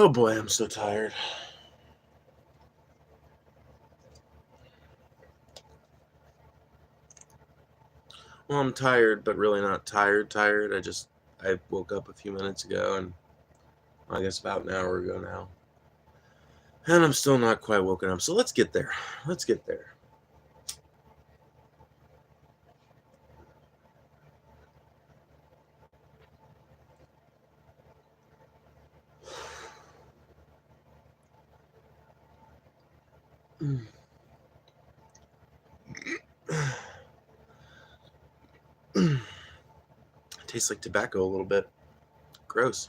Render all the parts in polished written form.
Oh boy, I'm so tired. Well, I'm tired, but really not tired. I woke up a few minutes ago, and I guess about an hour ago now. And I'm still not quite woken up. So let's get there. Let's get there. Tastes like tobacco a little bit. Gross.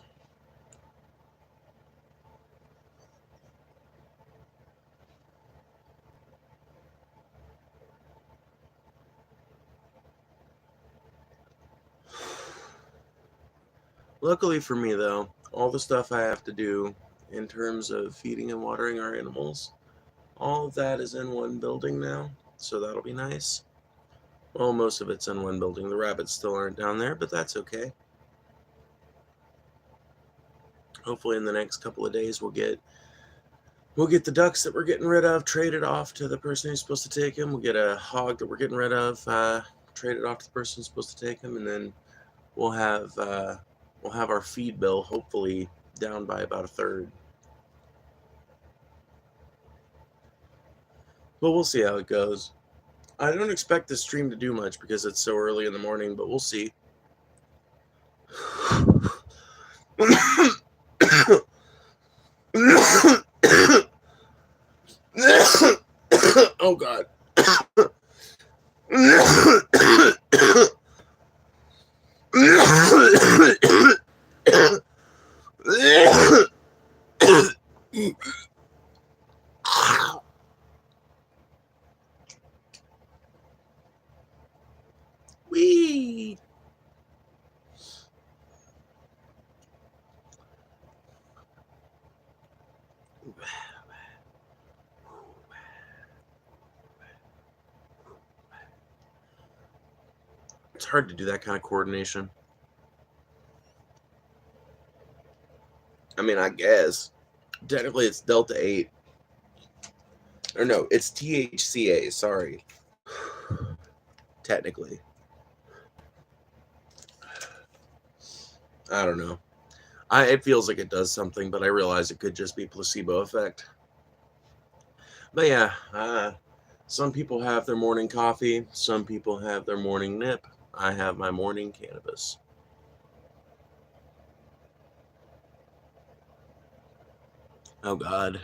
Luckily for me, though, all the stuff I have to do in terms of feeding and watering our animals, all of that is in one building now. So that'll be nice. Well, most of it's in one building. The rabbits still aren't down there, but that's okay. Hopefully, in the next couple of days, we'll get the ducks that we're getting rid of traded off to the person who's supposed to take them. We'll get a hog that we're getting rid of traded off to the person who's supposed to take them, and then we'll have uh, we'll have our feed bill hopefully down by about a third. But we'll see how it goes. I don't expect this stream to do much because it's so early in the morning, but we'll see. Oh God. Wee. It's hard to do that kind of coordination. I mean, I guess technically it's Delta 8. Or no, it's THCA, sorry. Technically. I don't know. It feels like it does something, but I realize it could just be placebo effect. But yeah, some people have their morning coffee. Some people have their morning nip. I have my morning cannabis. Oh God.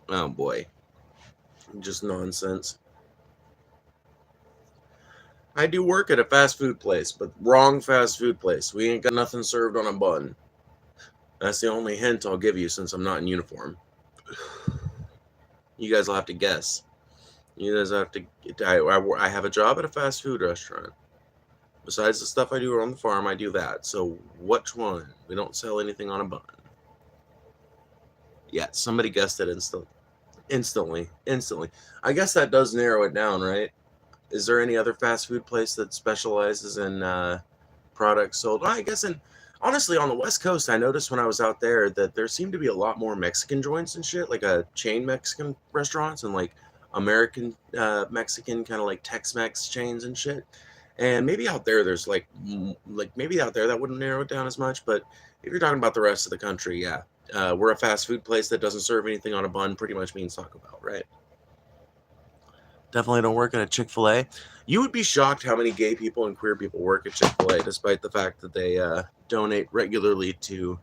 Oh boy. Just nonsense. I do work at a fast food place, but wrong fast food place. We ain't got nothing served on a bun. That's the only hint I'll give you since I'm not in uniform. You guys will have to guess. You guys have to. I have a job at a fast food restaurant. Besides the stuff I do on the farm, I do that. So which one? We don't sell anything on a bun. Yeah, somebody guessed it instantly. I guess that does narrow it down, right? Is there any other fast food place that specializes in products sold? Well, I guess honestly on the West Coast, I noticed when I was out there that there seemed to be a lot more Mexican joints and shit, like a chain Mexican restaurants and like American Mexican kind of like Tex-Mex chains and shit. And maybe out there, there's like maybe out there that wouldn't narrow it down as much. But if you're talking about the rest of the country, yeah, we're a fast food place that doesn't serve anything on a bun. Pretty much means Taco Bell, right? Definitely don't work at a Chick-fil-A. You would be shocked how many gay people and queer people work at Chick-fil-A, despite the fact that they donate regularly to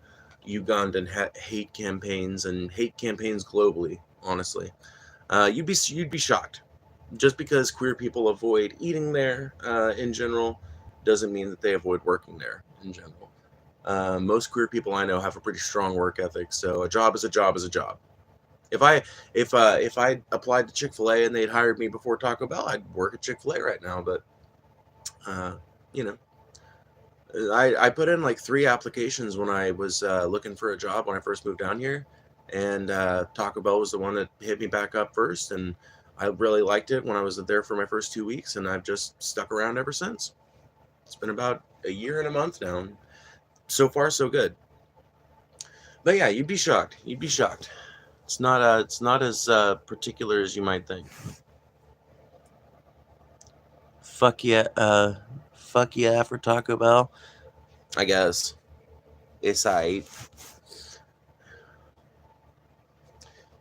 Ugandan hate campaigns and hate campaigns globally. Honestly, you'd be shocked. Just because queer people avoid eating there in general doesn't mean that they avoid working there in general. Most queer people I know have a pretty strong work ethic, so a job is a job is a job. If I applied to Chick-fil-A and they'd hired me before Taco Bell, I'd work at Chick-fil-A right now. But uh, you know, I put in like 3 applications when I was looking for a job when I first moved down here, and Taco Bell was the one that hit me back up first, and I really liked it when I was there for my first 2 weeks, and I've just stuck around ever since. It's been about a year and a month now. So far, so good. But yeah, you'd be shocked. You'd be shocked. It's not as particular as you might think. Fuck yeah, fuck yeah for Taco Bell. I guess it's aight.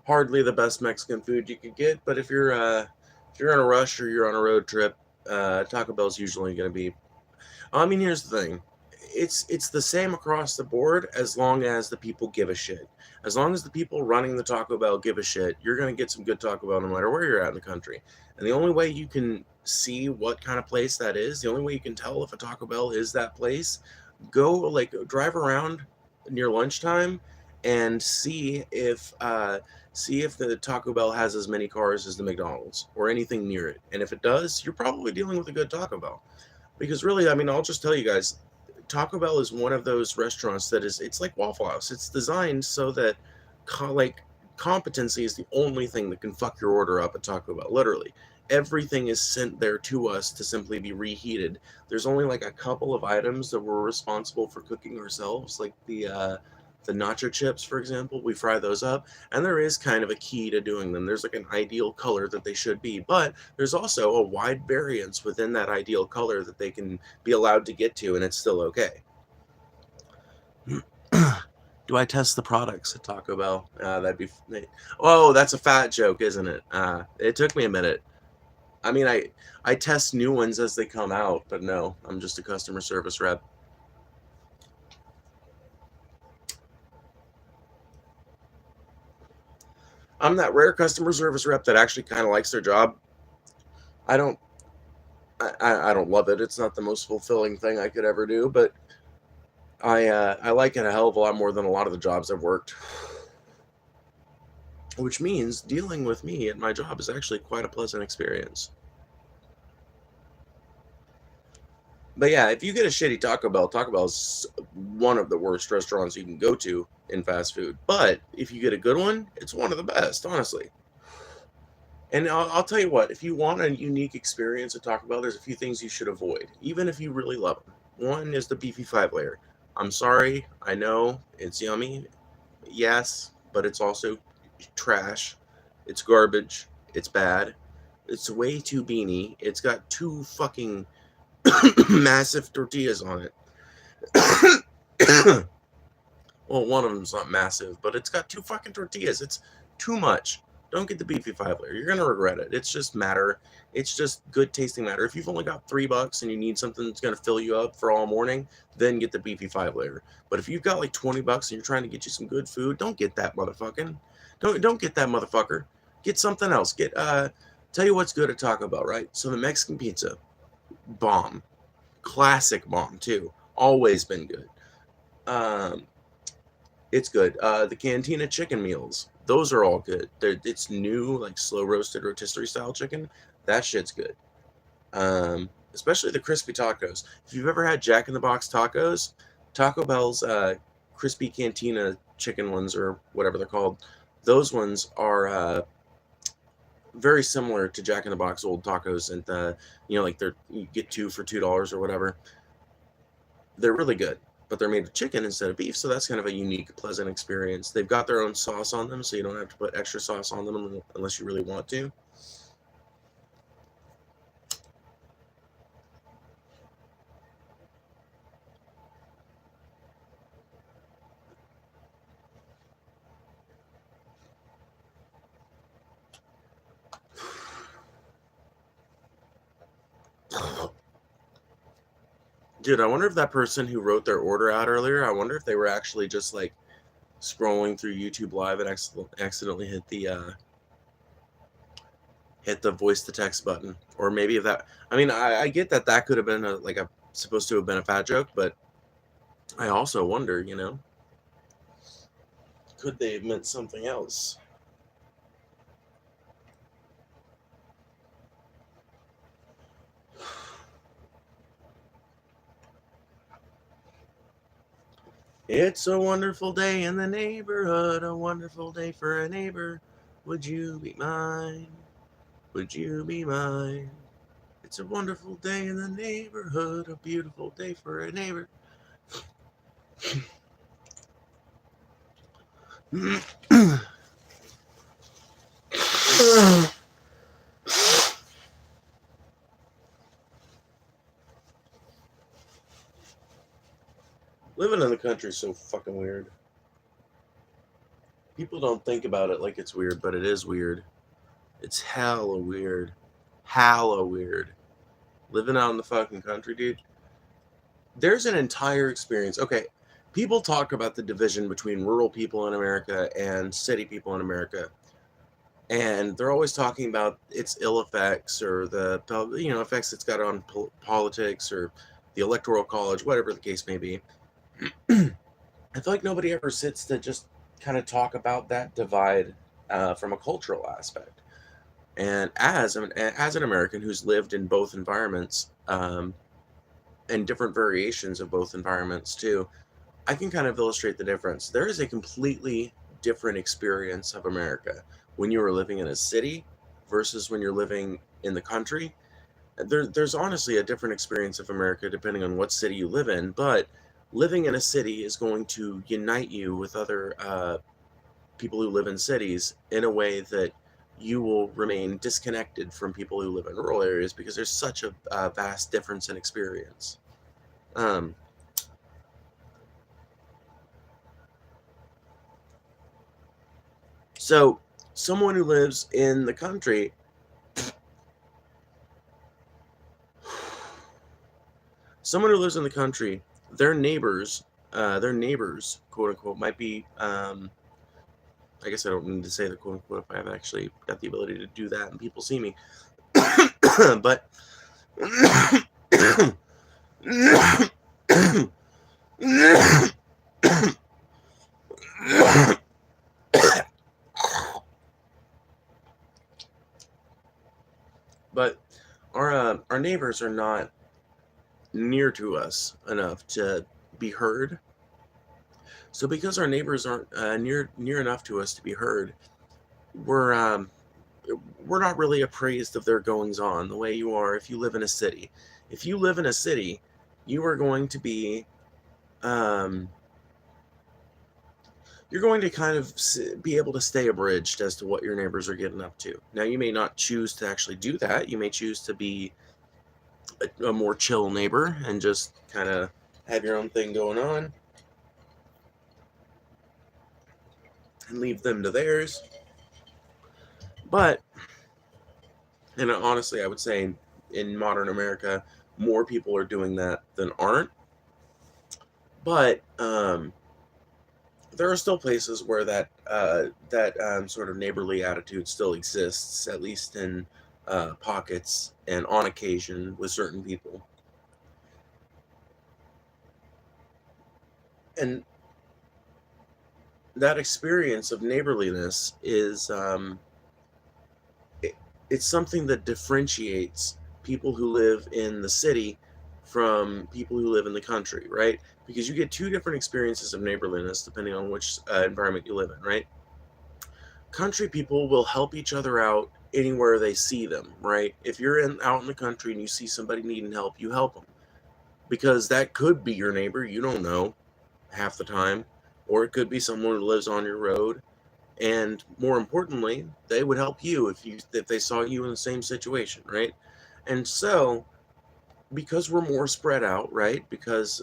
Hardly the best Mexican food you could get, but if you're in a rush or you're on a road trip, Taco Bell's usually going to be. I mean, here's the thing. It's the same across the board as long as the people give a shit. As long as the people running the Taco Bell give a shit, you're going to get some good Taco Bell no matter where you're at in the country. And the only way you can see what kind of place that is, the only way you can tell if a Taco Bell is that place, drive around near lunchtime and see if the Taco Bell has as many cars as the McDonald's or anything near it. And if it does, you're probably dealing with a good Taco Bell. Because really, I mean, I'll just tell you guys, Taco Bell is one of those restaurants that it's like Waffle House. It's designed so that like competency is the only thing that can fuck your order up at Taco Bell. Literally, everything is sent there to us to simply be reheated. There's only like a couple of items that we're responsible for cooking ourselves, like the nacho chips, for example. We fry those up, and there is kind of a key to doing them. There's like an ideal color that they should be, but there's also a wide variance within that ideal color that they can be allowed to get to, and it's still okay. Do I test the products at Taco Bell? That'd be. Oh, that's a fat joke, isn't it? It took me a minute. I mean, I test new ones as they come out, but no, I'm just a customer service rep. I'm that rare customer service rep that actually kind of likes their job. I don't I don't love it. It's not the most fulfilling thing I could ever do, but I like it a hell of a lot more than a lot of the jobs I've worked. Which means dealing with me at my job is actually quite a pleasant experience. But yeah, if you get a shitty Taco Bell, Taco Bell is one of the worst restaurants you can go to in fast food. But if you get a good one, it's one of the best, honestly. And I'll tell you what, if you want a unique experience at Taco Bell, there's a few things you should avoid, even if you really love them. One is the beefy 5 layer. I'm sorry, I know it's yummy, yes, but it's also trash. It's garbage. It's bad. It's way too beany. It's got two fucking massive tortillas on it. Well, one of them's not massive, but it's got two fucking tortillas. It's too much. Don't get the beefy 5 layer. You're gonna regret it. It's just matter. It's just good tasting matter. If you've only got $3 and you need something that's gonna fill you up for all morning, then get the beefy 5 layer. But if you've got like $20 and you're trying to get you some good food, don't get that motherfucking. Don't get that motherfucker. Get something else. Tell you what's good at Taco Bell, right? So the Mexican pizza, bomb, classic bomb too. Always been good. Um, it's good. The Cantina chicken meals, those are all good. It's new, like slow roasted rotisserie style chicken. That shit's good. Especially the crispy tacos. If you've ever had Jack in the Box tacos, Taco Bell's crispy Cantina chicken ones or whatever they're called, those ones are very similar to Jack in the Box old tacos, and like you get two for $2 or whatever. They're really good, but they're made of chicken instead of beef, so that's kind of a unique, pleasant experience. They've got their own sauce on them, so you don't have to put extra sauce on them unless you really want to. Dude, I wonder if that person who wrote their order out earlier, I wonder if they were actually just like scrolling through YouTube Live and accidentally hit the voice to text button, or maybe if that. I mean, I get that could have been supposed to have been a fat joke, but I also wonder, could they have meant something else? It's a wonderful day in the neighborhood, a wonderful day for a neighbor. Would you be mine? Would you be mine? It's a wonderful day in the neighborhood, a beautiful day for a neighbor. Living in the country is so fucking weird. People don't think about it like it's weird, but it is weird. It's hella weird. Hella weird. Living out in the fucking country, dude. There's an entire experience. Okay, people talk about the division between rural people in America and city people in America. And they're always talking about its ill effects or the effects it's got on politics or the electoral college, whatever the case may be. I feel like nobody ever sits to just kind of talk about that divide from a cultural aspect. And as an American who's lived in both environments and different variations of both environments too, I can kind of illustrate the difference. There is a completely different experience of America when you are living in a city versus when you're living in the country. There's honestly a different experience of America depending on what city you live in, but living in a city is going to unite you with other people who live in cities in a way that you will remain disconnected from people who live in rural areas because there's such a vast difference in experience. Um, so, someone who lives in the country, someone who lives in the country, their neighbors, quote unquote, might be. I guess I don't need to say the quote unquote if I've actually got the ability to do that and people see me. But but our neighbors are not near to us enough to be heard. So because our neighbors aren't near enough to us to be heard, we're um, we're not really appraised of their goings on the way you are if you live in a city. If you live in a city, you are going to be um, you're going to kind of be able to stay abridged as to what your neighbors are getting up to. Now, you may not choose to actually do that. You may choose to be a more chill neighbor and just kind of have your own thing going on and leave them to theirs. But, and honestly, I would say in modern America, more people are doing that than aren't. But there are still places where that sort of neighborly attitude still exists, at least in pockets and on occasion with certain people. And that experience of neighborliness is it, it's something that differentiates people who live in the city from people who live in the country, right? Because you get two different experiences of neighborliness depending on which environment you live in, right? Country people will help each other out anywhere they see them, right? If you're out in the country and you see somebody needing help, you help them because that could be your neighbor. You don't know half the time, or it could be someone who lives on your road. And more importantly, they would help you if they saw you in the same situation, right? And so, because we're more spread out, right? Because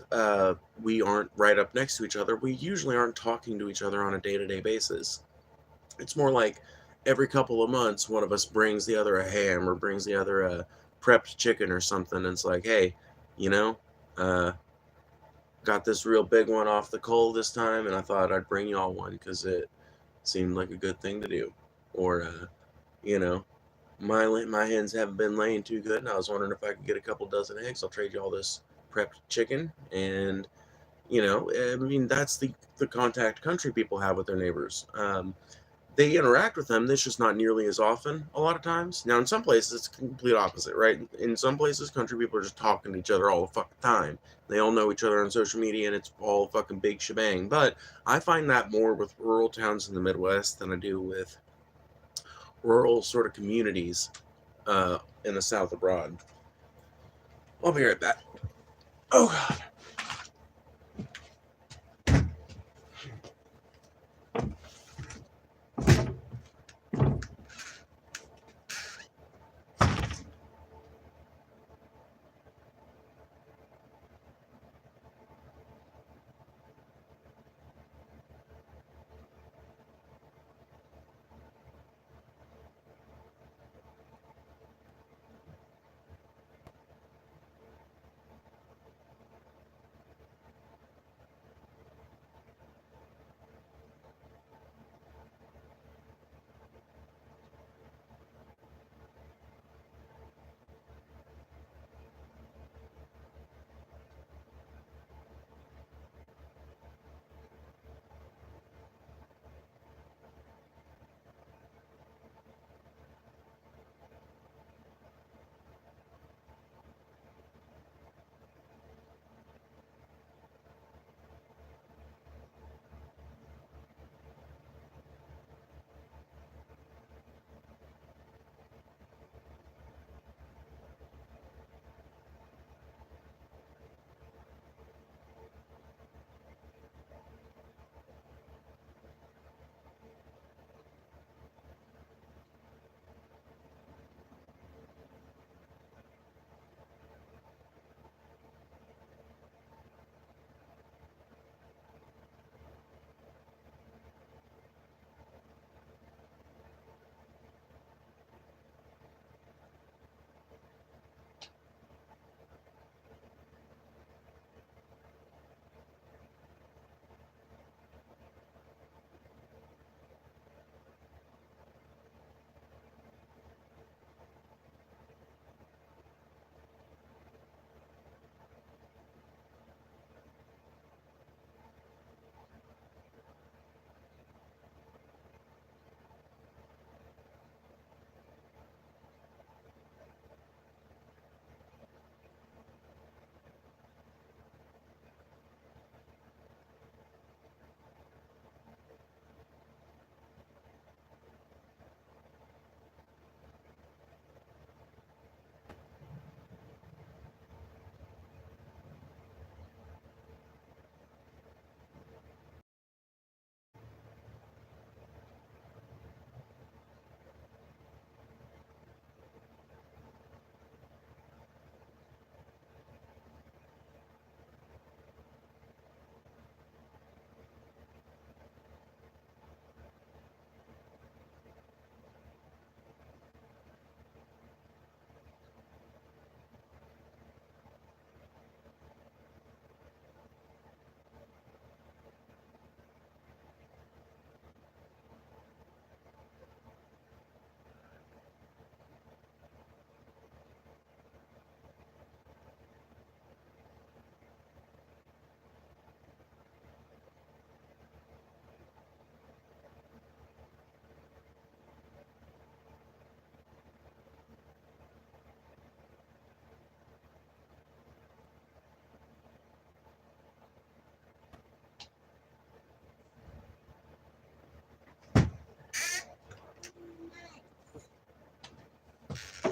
we aren't right up next to each other, we usually aren't talking to each other on a day-to-day basis. It's more like every couple of months, one of us brings the other a ham or brings the other a prepped chicken or something. And it's like, hey, you know, uh, got this real big one off the coal this time, and I thought I'd bring y'all one because it seemed like a good thing to do. Or, you know, my hens haven't been laying too good, and I was wondering if I could get a couple dozen eggs. I'll trade you all this prepped chicken. And, I mean, that's the contact country people have with their neighbors. They interact with them. That's just not nearly as often a lot of times. Now, in some places, it's the complete opposite, right? In some places, country people are just talking to each other all the fucking time. They all know each other on social media, and it's all fucking big shebang. But I find that more with rural towns in the Midwest than I do with rural sort of communities in the South abroad. I'll be right back. Oh, God.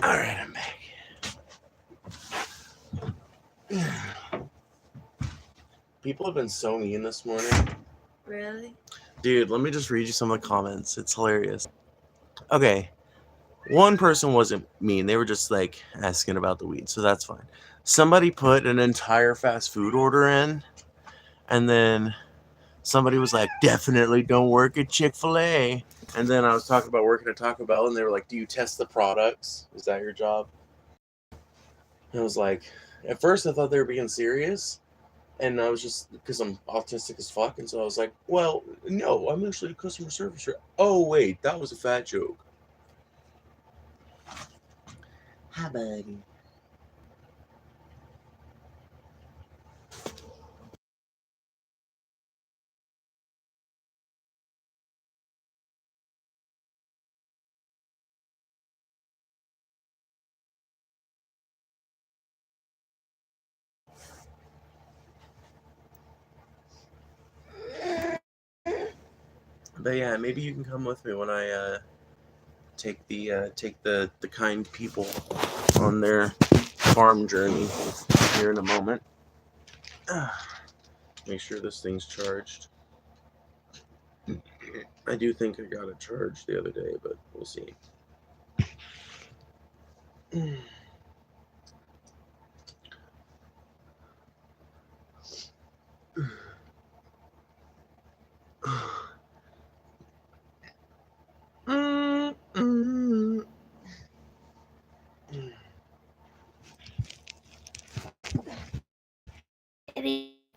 All right, I'm back. People have been so mean this morning. Really? Dude, let me just read you some of the comments. It's hilarious. Okay. One person wasn't mean. They were just like asking about the weed, so that's fine. Somebody put an entire fast food order in, and then somebody was like, definitely don't work at Chick-fil-A. And then I was talking about working at Taco Bell, and they were like, do you test the products? Is that your job? And I was like, at first I thought they were being serious. And I was just, because I'm autistic as fuck, and so I was like, well, no, I'm actually a customer service rep. Oh, wait, that was a fat joke. Hi, buddy. But yeah, maybe you can come with me when I take the kind people on their farm journey here in a moment. Make sure this thing's charged. I do think I got it charged the other day, but we'll see.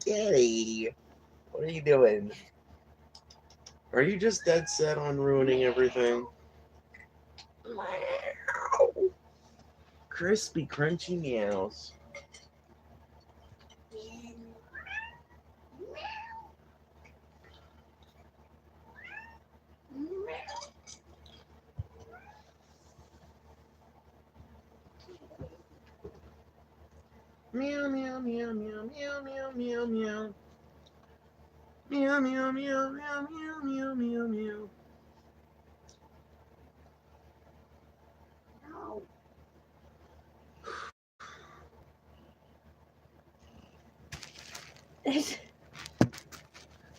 Kitty, what are you doing? Are you just dead set on ruining everything? Crispy, crunchy meows. Meow, meow, meow, meow, meow, meow, meow, meow. Meow, meow, meow, meow, meow, meow, meow, meow.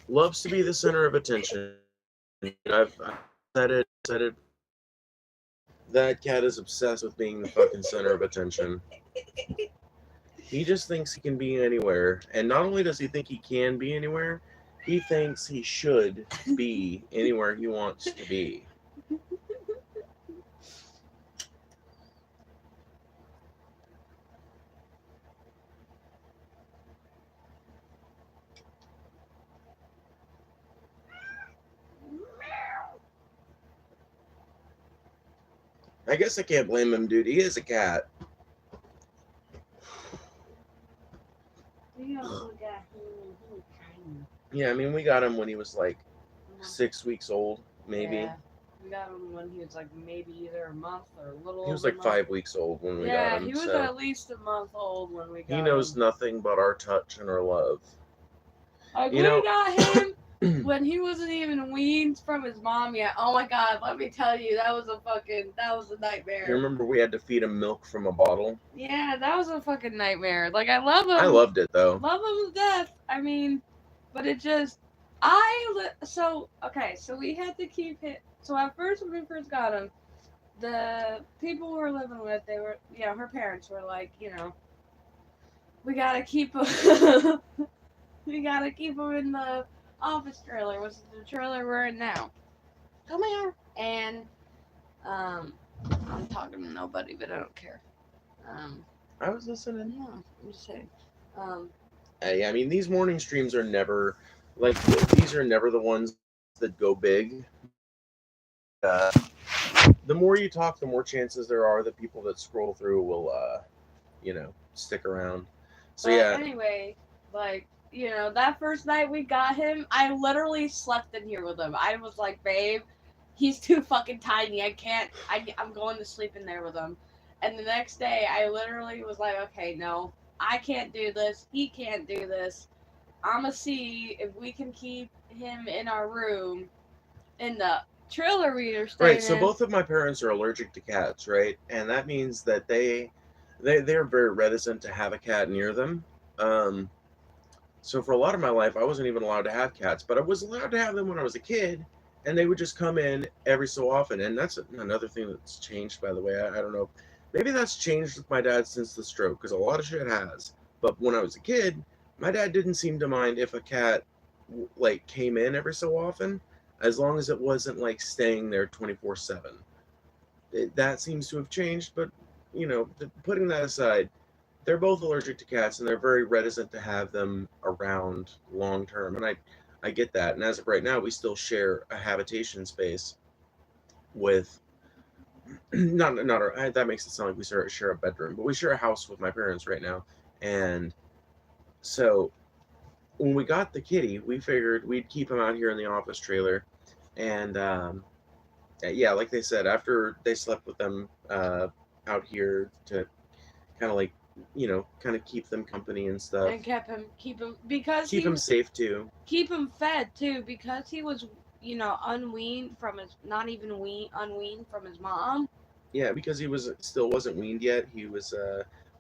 Loves to be the center of attention. I've said it. That cat is obsessed with being the fucking center of attention. He just thinks he can be anywhere. And not only does he think he can be anywhere, he thinks he should be anywhere he wants to be. I guess I can't blame him, dude. He is a cat. Yeah, I mean, we got him when he was like 6 weeks old, maybe. Yeah, we got him when he was like maybe either a month or a little. He was like 5 weeks old when we got Yeah, him. he was so at least a month old when we got him. he knows nothing but our touch and our love. Like, we got him when he wasn't even weaned from his mom yet. Oh my god, let me tell you, that was a nightmare. You remember we had to feed him milk from a bottle? Yeah, that was a fucking nightmare. Like, I love him. I loved it, though. Love him to death. I mean, but it just, so we had to keep him. So at first, when we first got him, the people we were living with, they were, her parents were like, we gotta keep him. We gotta keep him in the office trailer, which is the trailer we're in now. Come here. And I'm talking to nobody, but I don't care. I was listening. Yeah, I'm just saying. Hey, I mean, these morning streams are never like these are never the ones that go big. The more you talk, the more chances there are that people that scroll through will, stick around. So but yeah. Anyway, like, that first night we got him, I literally slept in here with him. I was like, babe, he's too fucking tiny. I'm going to sleep in there with him. And the next day, I literally was like, okay, no, I can't do this. He can't do this. I'm going to see if we can keep him in our room, in the trailer we were staying Right. So in. both of my parents are allergic to cats, right? And that means that they're very reticent to have a cat near them. Um, so for a lot of my life, I wasn't even allowed to have cats, but I was allowed to have them when I was a kid, and they would just come in every so often. And that's another thing that's changed, by the way. I don't know. Maybe that's changed with my dad since the stroke, because a lot of shit has. But when I was a kid, my dad didn't seem to mind if a cat like came in every so often, as long as it wasn't like staying there 24/7. That seems to have changed, but putting that aside, they're both allergic to cats and they're very reticent to have them around long term. And I get that. And as of right now, we still share a habitation space with not our, that makes it sound like we share a bedroom, but we share a house with my parents right now. And so when we got the kitty, we figured we'd keep him out here in the office trailer. And yeah, like they said, after they slept with them out here to kind of like, kind of keep them company and stuff. And keep him because keep him safe too. Keep him fed too, because he was, unweaned from his, not even unweaned from his mom. Yeah, because he still wasn't weaned yet. He was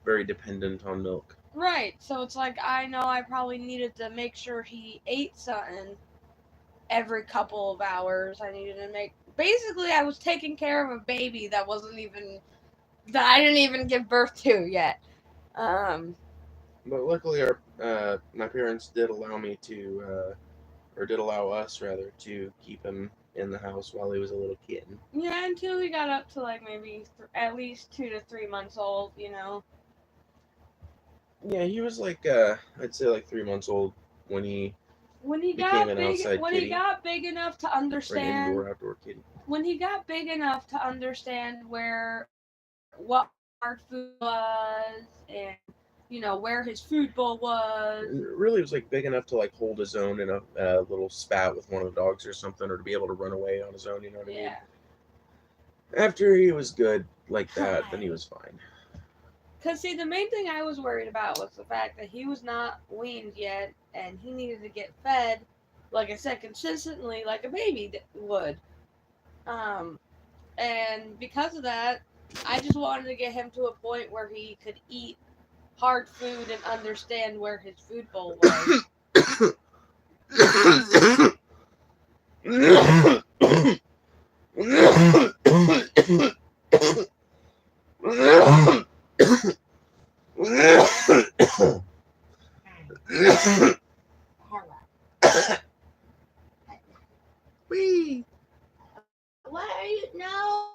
very dependent on milk. Right. So it's like, I know I probably needed to make sure he ate something every couple of hours. I needed to basically I was taking care of a baby that I didn't even give birth to yet. But luckily, my parents did allow me to, or did allow us rather, to keep him in the house while he was a little kitten. Yeah, until he got up to like maybe at least 2 to 3 months old. Yeah, he was like I'd say like 3 months old when he became an outside when kitty. he got big enough to understand, or an indoor-outdoor kitty. When he got big enough to understand what hard food was, and where his food bowl was. Really, it was like big enough to like hold his own in a little spat with one of the dogs or something, or to be able to run away on his own. You know what I mean? After he was good like that, then he was fine. Because, see, the main thing I was worried about was the fact that he was not weaned yet, and he needed to get fed, like I said, consistently, like a baby would. And because of that, I just wanted to get him to a point where he could eat hard food and understand where his food bowl was. Wee. What are you? No.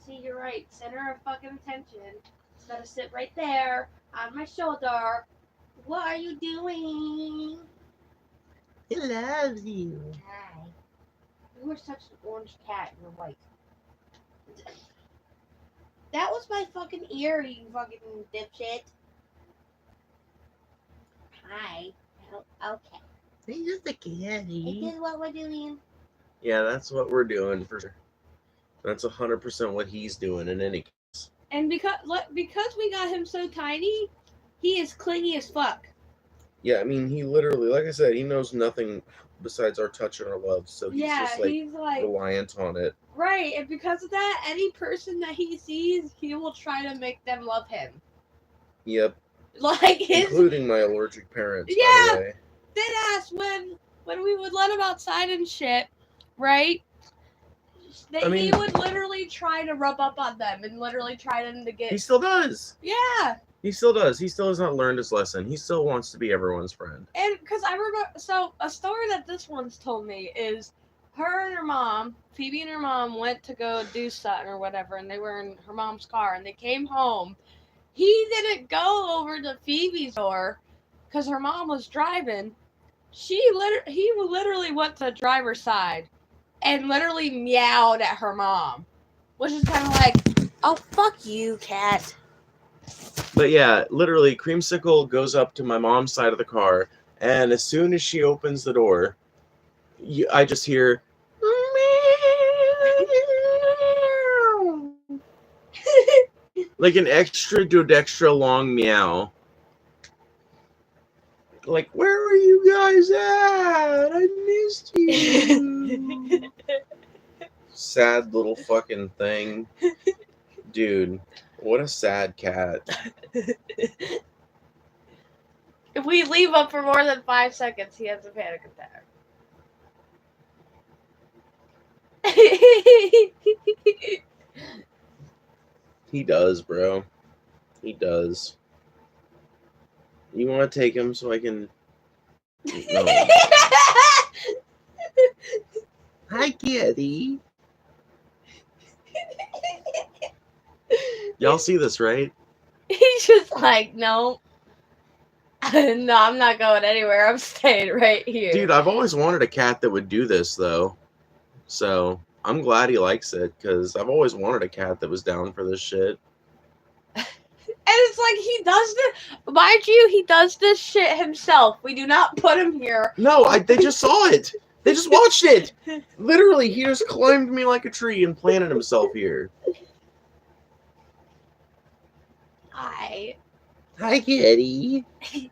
See, you're right. Center of fucking attention. It's gotta sit right there on my shoulder. What are you doing? He loves you. Hi. You are such an orange cat. You're white. That was my fucking ear, you fucking dipshit. Hi. Okay. He's just a kitty. Is this what we're doing? Yeah, that's what we're doing for sure. That's 100% what he's doing in any case. And because we got him so tiny, he is clingy as fuck. Yeah, I mean, he literally, like I said, he knows nothing besides our touch and our love, so he's just he's reliant on it. Right, and because of that, any person that he sees, he will try to make them love him. Yep. Like including my allergic parents. Yeah. By the way. Dead ass when we would let him outside and shit, right? He would literally try to rub up on them and literally try them to get. He still does. Yeah. He still does. He still has not learned his lesson. He still wants to be everyone's friend. And because I remember, so a story that this one's told me is her and her mom, Phoebe and her mom, went to go do something or whatever, and they were in her mom's car, and they came home. He didn't go over to Phoebe's door because her mom was driving. He literally went to the driver's side and literally meowed at her mom, which is kind of like, oh, fuck you, cat. But yeah, literally, Creamsicle goes up to my mom's side of the car, and as soon as she opens the door, I just hear like an extra long meow. Like, where are you guys at? I missed you. Sad little fucking thing. Dude, what a sad cat. If we leave him for more than 5 seconds, he has a panic attack. He does, bro. He does. You want to take him so I can... No. Hi, kitty. Y'all see this, right? He's just like, no. No, I'm not going anywhere. I'm staying right here. Dude, I've always wanted a cat that would do this, though. So, I'm glad he likes it, because I've always wanted a cat that was down for this shit. And it's like he does this. Mind you, he does this shit himself. We do not put him here. No, they just saw it. They just watched it. Literally, he just climbed me like a tree and planted himself here. Hi. Hi, kitty. And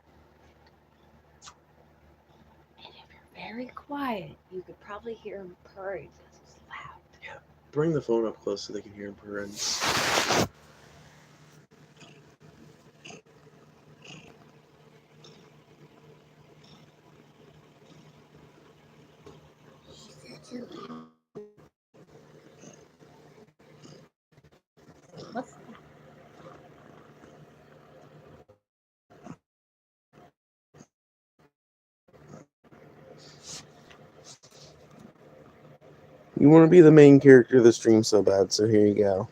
if you're very quiet, you could probably hear him purring because it's loud. Yeah. Bring the phone up close so they can hear him purring. What's that? You want to be the main character of the stream so bad, so here you go.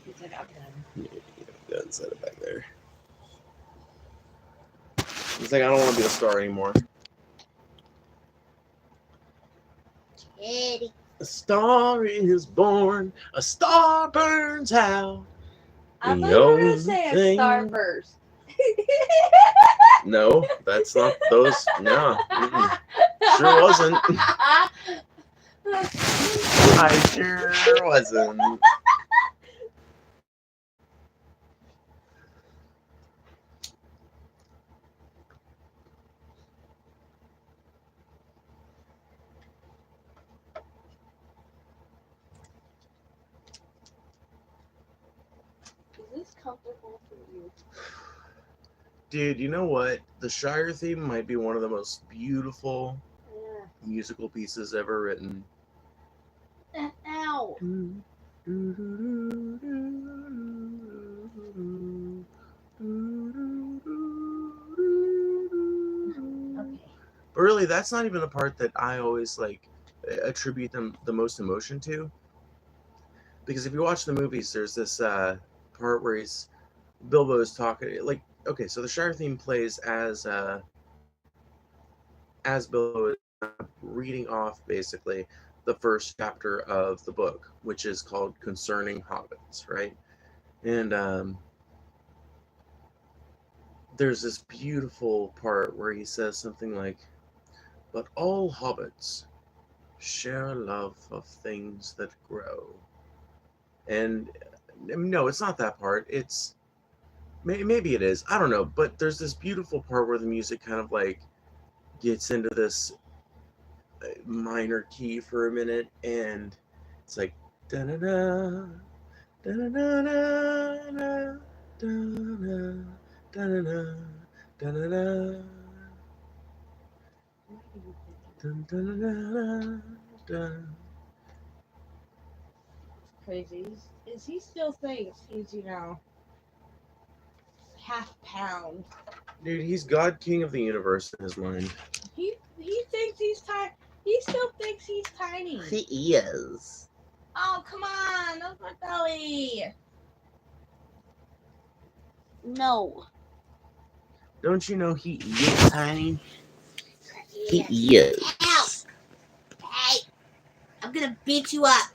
He's like, I'm done. Go and set it back there. He's like, I don't want to be the star anymore. Kitty. A star is born, a star burns out. I thought you were going to say a star first. No, that's not those. No. Mm-mm. Sure wasn't. I sure wasn't. Is this comfortable for you? Dude, you know what? The Shire theme might be one of the most beautiful musical pieces ever written. Ow. Okay. But really, that's not even the part that I always like attribute them the most emotion to. Because if you watch the movies, there's this part where Bilbo's talking like, okay, so the Shire theme plays as Bilbo is reading off basically the first chapter of the book, which is called Concerning Hobbits, right? And there's this beautiful part where he says something like, "But all hobbits share a love of things that grow." And no, it's not that part. It's maybe it is. I don't know. But there's this beautiful part where the music kind of like gets into this minor key for a minute, and it's like da da da da da da da da da da da. Crazy. Is he still thinks he's, half pound? Dude, he's God King of the universe in his mind. He thinks he's tiny. He still thinks he's tiny. He is. Oh, come on. That's my belly. No. Don't you know he is tiny? He is. Ow. Hey. I'm gonna beat you up.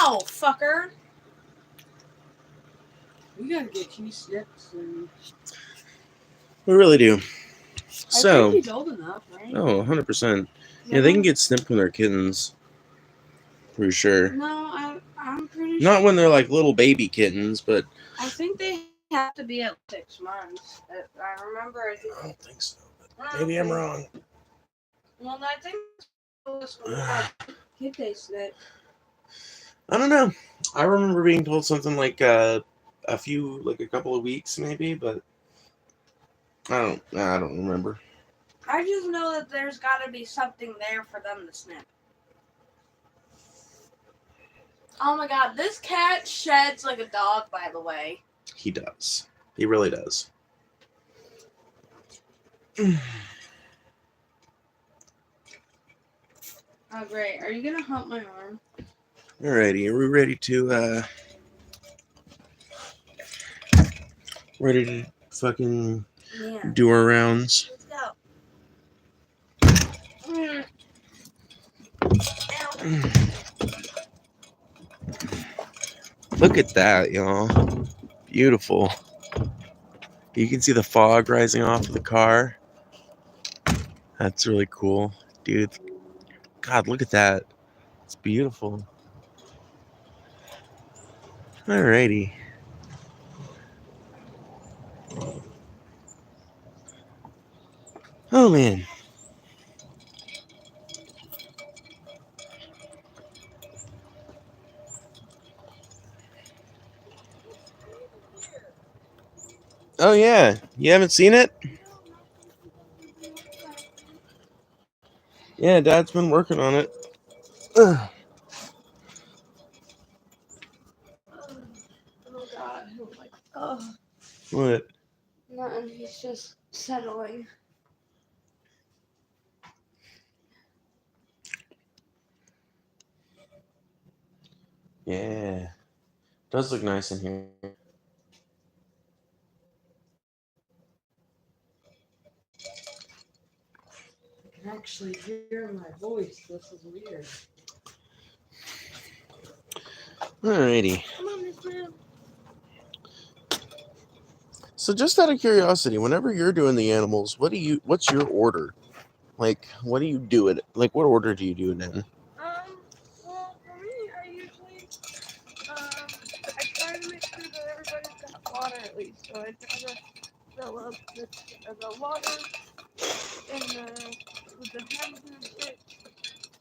Ow, fucker. We gotta get cheese snips and. We really do. I So, think he's old enough, right? oh, 100%. Yeah, they can get snipped when they're kittens. For sure. No, I'm pretty Not sure. when they're like little baby kittens, but. I think they have to be at 6 months. I remember. I don't think so. Maybe I'm wrong. Well, I think this one kid they snip. I don't know. I remember being told something like a couple of weeks maybe, but I don't remember. I just know that there's got to be something there for them to snip. Oh my god, this cat sheds like a dog, by the way. He does. He really does. Oh great, are you gonna hump my arm? Alrighty, are we ready to fucking do our rounds? Let's go. Look at that, y'all. Beautiful. You can see the fog rising off of the car. That's really cool. Dude, God, look at that. It's beautiful. Alrighty. Oh, man. Oh, yeah. You haven't seen it? Yeah, Dad's been working on it. Ugh. Oh god. Oh. What? Nothing, he's just settling. Yeah. Does look nice in here. I can actually hear my voice. This is weird. Alrighty. Come on, Miss Lou. So just out of curiosity, whenever you're doing the animals, what's your order? Like, what do you do it? Like, what order do you do it in? Well, for me, I usually, I try to make sure that everybody's got water at least. So I try to fill up the water with the hens and shit.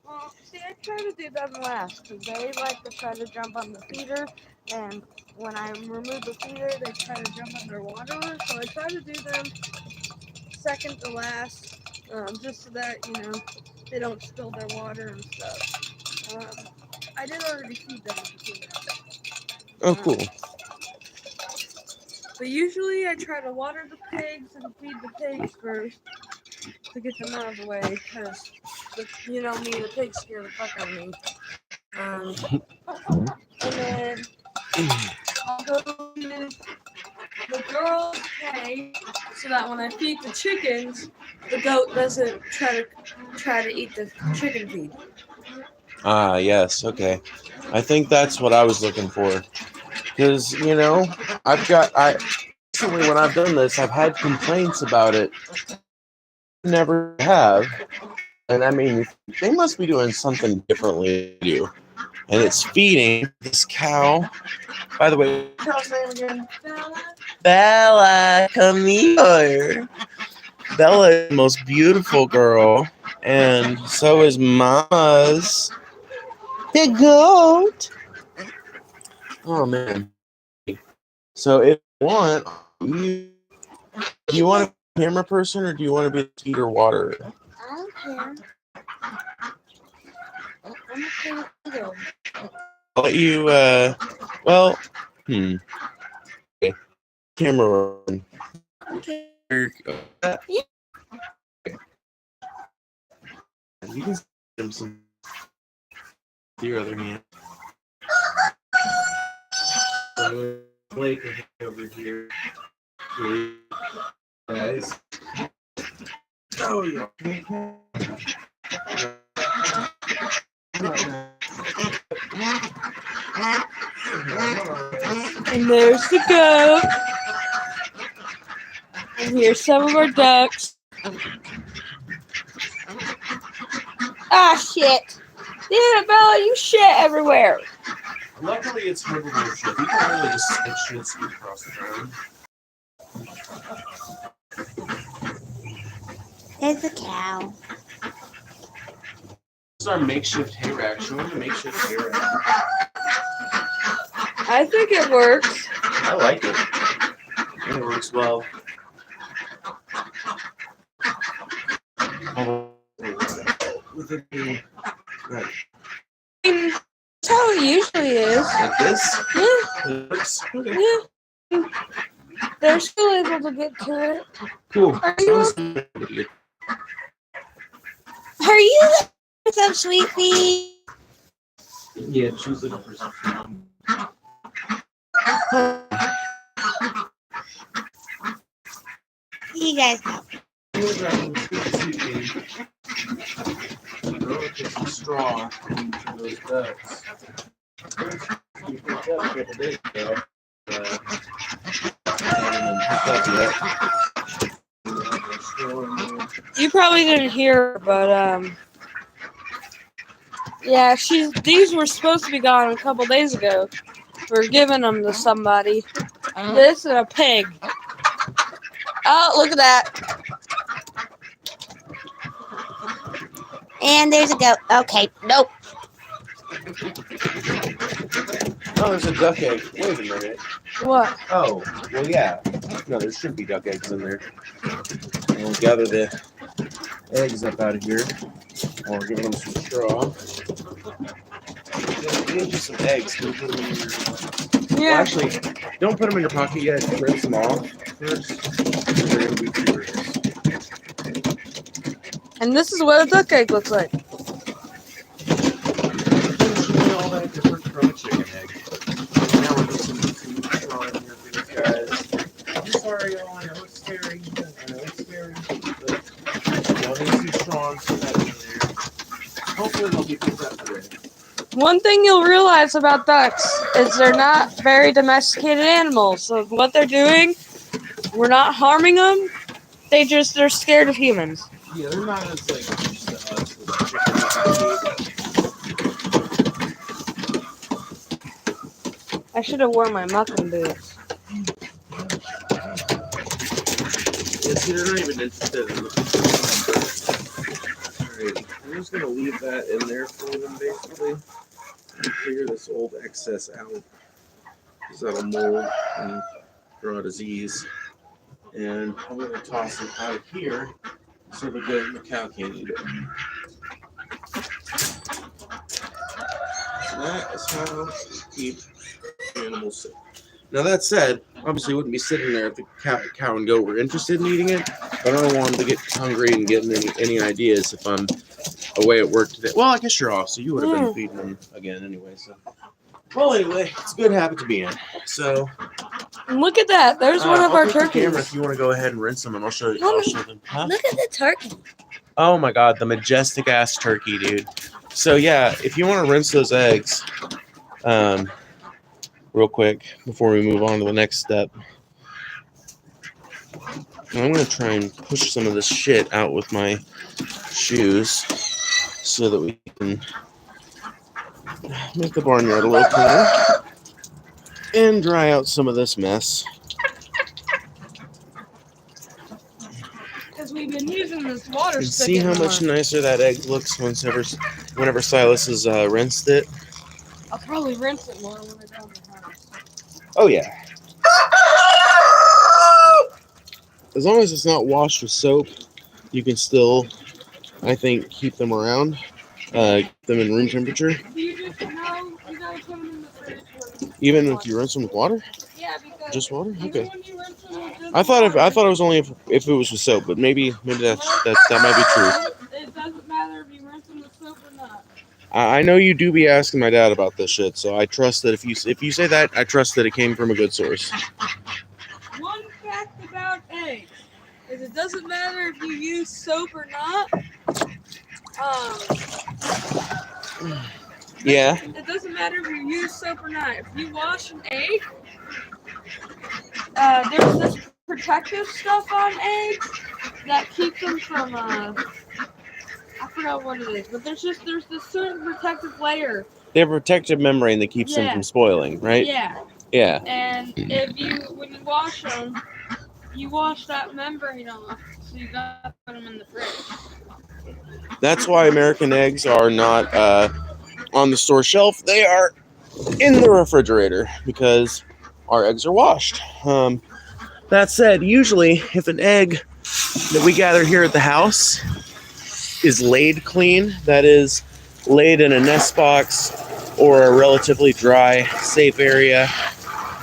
Well, see, I try to do them last because they like to try to jump on the feeder, and when I remove the feeder, they try to jump on their waterer. So I try to do them second to last, just so that they don't spill their water and stuff. I did already feed them with the feeder. Oh, cool. But usually I try to water the pigs and feed the pigs first to get them out of the way because, you know me, the pigs scare the fuck out of me. And then I'll go to the girl's hay so that when I feed the chickens, the goat doesn't try to eat the chicken feed. Ah, yes. Okay. I think that's what I was looking for. Because, recently when I've done this, I've had complaints about it. Never have. And I mean, they must be doing something differently to you. And it's feeding this cow. By the way, what's your cow's name again? Bella, come here. Bella is the most beautiful girl. And so is Mama's. The goat. Oh, man. So if you want, do you want to be a camera person or do you want to be a feeder waterer? I don't care. I'm okay with either. I'll let you, okay. Camera run. Okay. You can see them some with your other hand. So, Blake over here. Guys. Oh, yeah. And there's the goat. And here's some of our ducks. Ah, shit. Damn it, Bella, you shit everywhere. Luckily, it's livable shit. You can really just spit shit scoot across the ground. There's a cow. This is our makeshift hay rack. Show me the makeshift hay rack. I think it works. I like it. It works well. With it being right. That's how it usually is. Like this? Yeah, It works. Okay. yeah. They're still able to get to it. Cool. Are you What's up, sweetie? Yeah, choose looking for something. You guys know. Some straw into those ducks. You picked up a couple days ago. You probably didn't hear her, but yeah, these were supposed to be gone a couple days ago. We're giving them to somebody. This and a pig. Oh, look at that. And there's a goat. Okay, nope. Oh, there's a duck egg. Wait a minute. What? Oh, well, yeah. No, there should be duck eggs in there. And we'll gather the eggs up out of here. While we're giving them some straw. Give you some eggs. Can you put them in your... Yeah. Well, actually, don't put them in your pocket yet. Rinse them off first. They're going to be curious. And this is what a duck egg looks like. All that different from a chicken egg. Now we're just going to put some straw in here for you guys. I'm sorry, y'all. I know it's scary. But y'all need some straw and put that in there. Hopefully they'll be picked up today. One thing you'll realize about ducks is they're not very domesticated animals. So what they're doing, we're not harming them. They're scared of humans. Yeah, they're not as like used to us with chicken. I should have worn my mucking boots. Yeah, see, they're not even interested in looking. Alright, I'm just gonna leave that in there for them basically. And clear this old excess out. Because that'll mold and draw disease. And I'm gonna toss it out of here so the goat and the cow can't eat it. So that is how we keep animals safe. Now that said, obviously wouldn't be sitting there if the cow and goat were interested in eating it, but I don't want them to get hungry and getting any ideas if I'm away at work today. Well, I guess you're off, so you would have been feeding them again anyway. So, well, anyway, it's a good habit to be in. So, Look at that. There's one of I'll our take the turkeys. camera if you want to go ahead and rinse them, and I'll show you. I'll show them. Huh? Look at the turkey. Oh my God, the majestic ass turkey, dude. So yeah, if you want to rinse those eggs, real quick before we move on to the next step, I'm gonna try and push some of this shit out with my shoes so that we can make the barnyard a little cleaner and dry out some of this mess. Because we've been using this water And stick. see how much nicer that egg looks whenever Silas has rinsed it. I'll probably rinse it more when I go to the house. Oh yeah. As long as it's not washed with soap, you can still, I think, keep them around, keep them in room temperature. Do you just know you gotta put them in the fridge? Even if you rinse them with water? Yeah, because Just water? even Okay. when you rinse them with just I thought it water, was only if it was with soap, but maybe that might be true. It doesn't matter if you rinse them with soap or not. I know you do be asking my dad about this shit, so I trust that if you say that, I trust that it came from a good source. One fact about eggs is it doesn't matter if you use soap or not. Yeah. It doesn't matter if you use soap or not. If you wash an egg there's this protective stuff on eggs that keeps them from I forgot what it is, but there's this certain protective layer. They have a protective membrane that keeps them Yeah. from spoiling, right? Yeah. Yeah. And when you wash them, you wash that membrane off, so you gotta put them in the fridge. That's why American eggs are not on the store shelf. They are in the refrigerator because our eggs are washed. That said, usually if an egg that we gather here at the house is laid clean, that is, laid in a nest box or a relatively dry, safe area,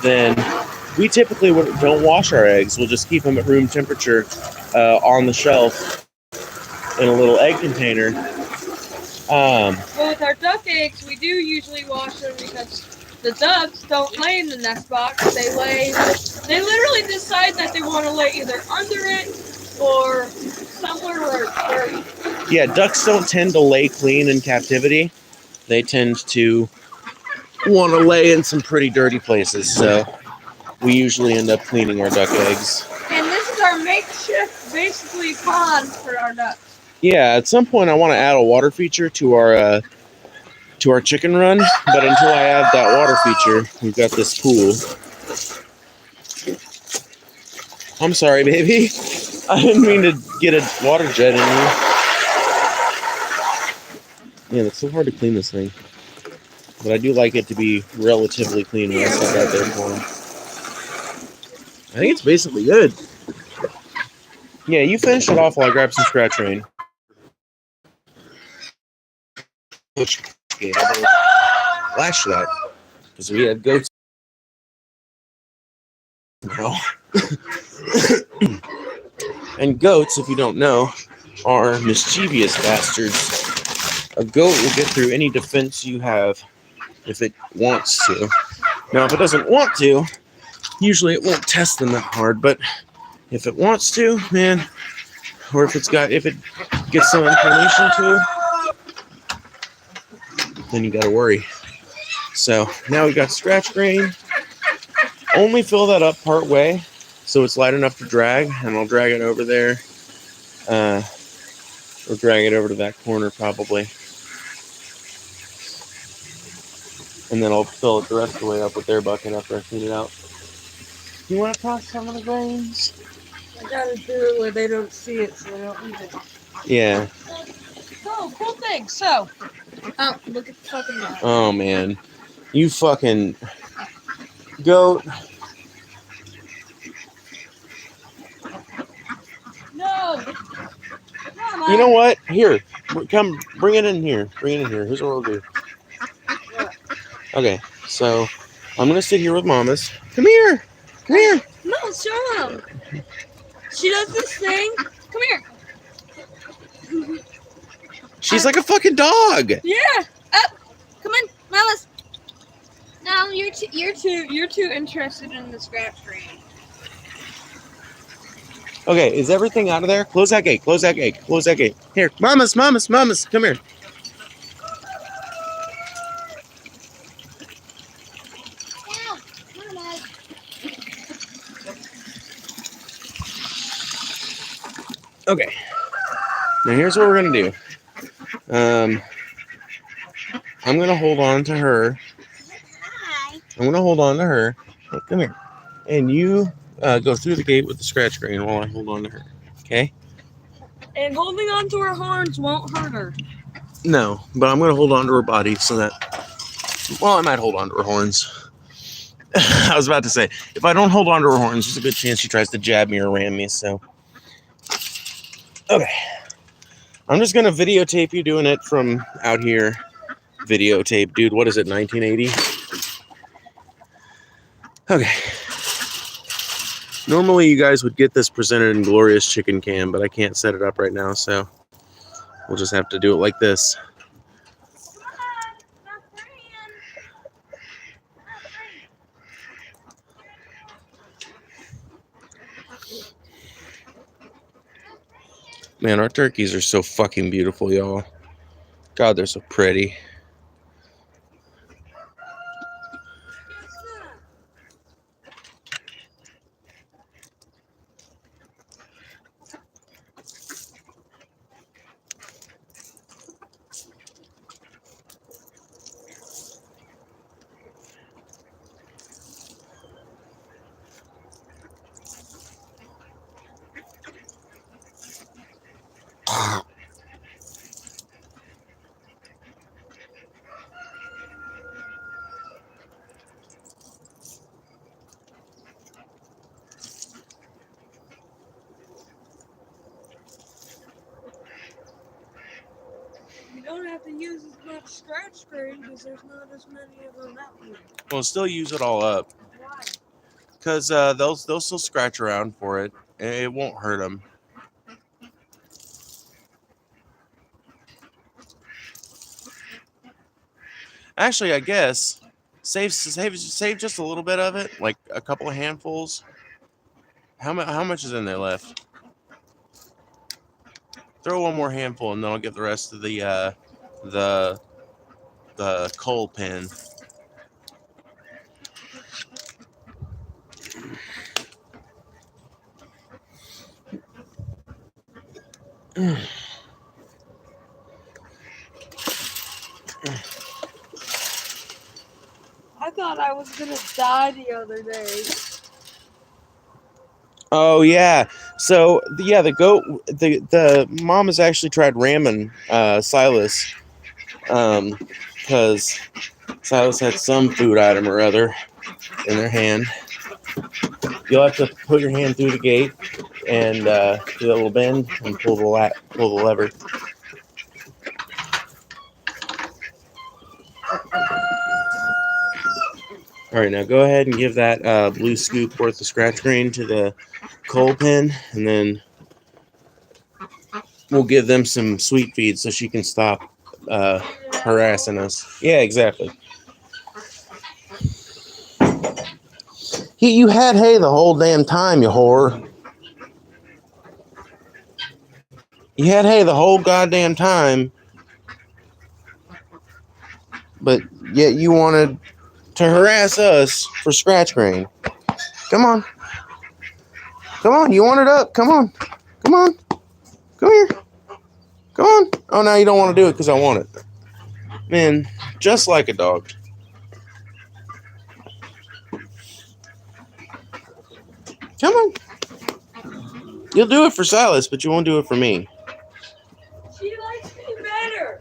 then we typically don't wash our eggs. We'll just keep them at room temperature on the shelf in a little egg container. Well, with our duck eggs, we do usually wash them because the ducks don't lay in the nest box. They literally decide that they want to lay either under it or somewhere where it's dirty. Yeah, ducks don't tend to lay clean in captivity. They tend to want to lay in some pretty dirty places, so we usually end up cleaning our duck eggs. And this is our makeshift, basically, pond for our ducks. Yeah, at some point I want to add a water feature to our chicken run, but until I add that water feature, we've got this pool. I'm sorry, baby. I didn't mean to get a water jet in here. Man, it's so hard to clean this thing. But I do like it to be relatively clean when I set that there for him. I think it's basically good. Yeah, you finish it off while I grab some scratch rain. Okay, lash that because we had goats. No. And goats, if you don't know, are mischievous bastards. A goat will get through any defense you have if it wants to. Now, if it doesn't want to, usually it won't test them that hard. But if it wants to, man, or if it gets some inclination to, then you gotta worry. So now we got scratch grain. Only fill that up part way so it's light enough to drag, and I'll drag it over there. Or drag it over to that corner probably. And then I'll fill it the rest of the way up with their bucket after I clean it out. You want to toss some of the grains? I gotta do it where they don't see it, so they don't eat it. Yeah. Oh, cool thing. So, oh, look at the fucking map. Oh, man. You fucking goat. No! You know what? Here. Come, bring it in here. Bring it in here. Here's what we'll do. Okay, so I'm going to sit here with Mamas. Come here. Come here. No, show him. She does this thing. Come here. She's like a fucking dog. Yeah. Up. Come on, Mamas. No, you're too interested in the scratch green. Okay, is everything out of there? Close that gate. Close that gate. Close that gate. Here, Mamas. Come here. Okay. Now here's what we're gonna do. I'm gonna hold on to her. Hey, come here. And you go through the gate with the scratch grain while I hold on to her. Okay? And holding on to her horns won't hurt her. No, but I'm gonna hold on to her body so that. Well, I might hold on to her horns. I was about to say, if I don't hold on to her horns, there's a good chance she tries to jab me or ram me. So. Okay. I'm just going to videotape you doing it from out here. Videotape. Dude, what is it, 1980? Okay. Normally you guys would get this presented in glorious chicken cam, but I can't set it up right now, so we'll just have to do it like this. Man, our turkeys are so fucking beautiful, y'all. God, they're so pretty. don't have to use as much scratch screen because there's not as many of them out here. Well, still use it all up. Why? Because they'll still scratch around for it. It won't hurt them. Actually, I guess save just a little bit of it, like a couple of handfuls. How much is in there left? Throw one more handful, and then I'll get the rest of the coal pen. I thought I was gonna die the other day. Oh yeah. So the goat, the mom has actually tried ramming Silas, because Silas had some food item or other in their hand. You'll have to put your hand through the gate and do that little bend and pull the lever. All right, now go ahead and give that blue scoop worth of scratch green to the coal pen, and then we'll give them some sweet feed so she can stop harassing us. Yeah, exactly. You had hay the whole damn time, you whore. You had hay the whole goddamn time, but yet you wanted to harass us for scratch grain. Come on. Come on, you want it up. Come on. Come on. Come here. Come on. Oh, now you don't want to do it because I want it. Man, just like a dog. Come on. You'll do it for Silas, but you won't do it for me. She likes me better.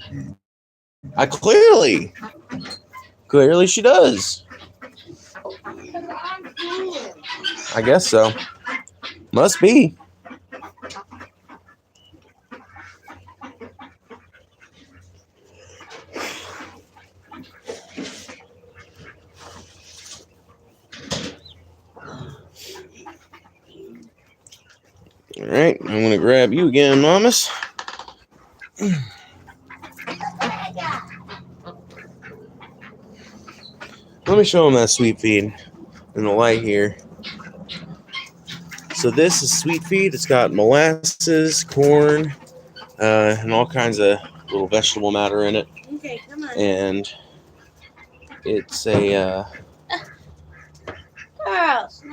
Clearly she does. Because I'm fluid. I guess so. Must be. All right, I'm going to grab you again, Mamas. Let me show them that sweet feed in the light here. So this is sweet feed. It's got molasses, corn, and all kinds of little vegetable matter in it. Okay, come on. And it's a... Girls.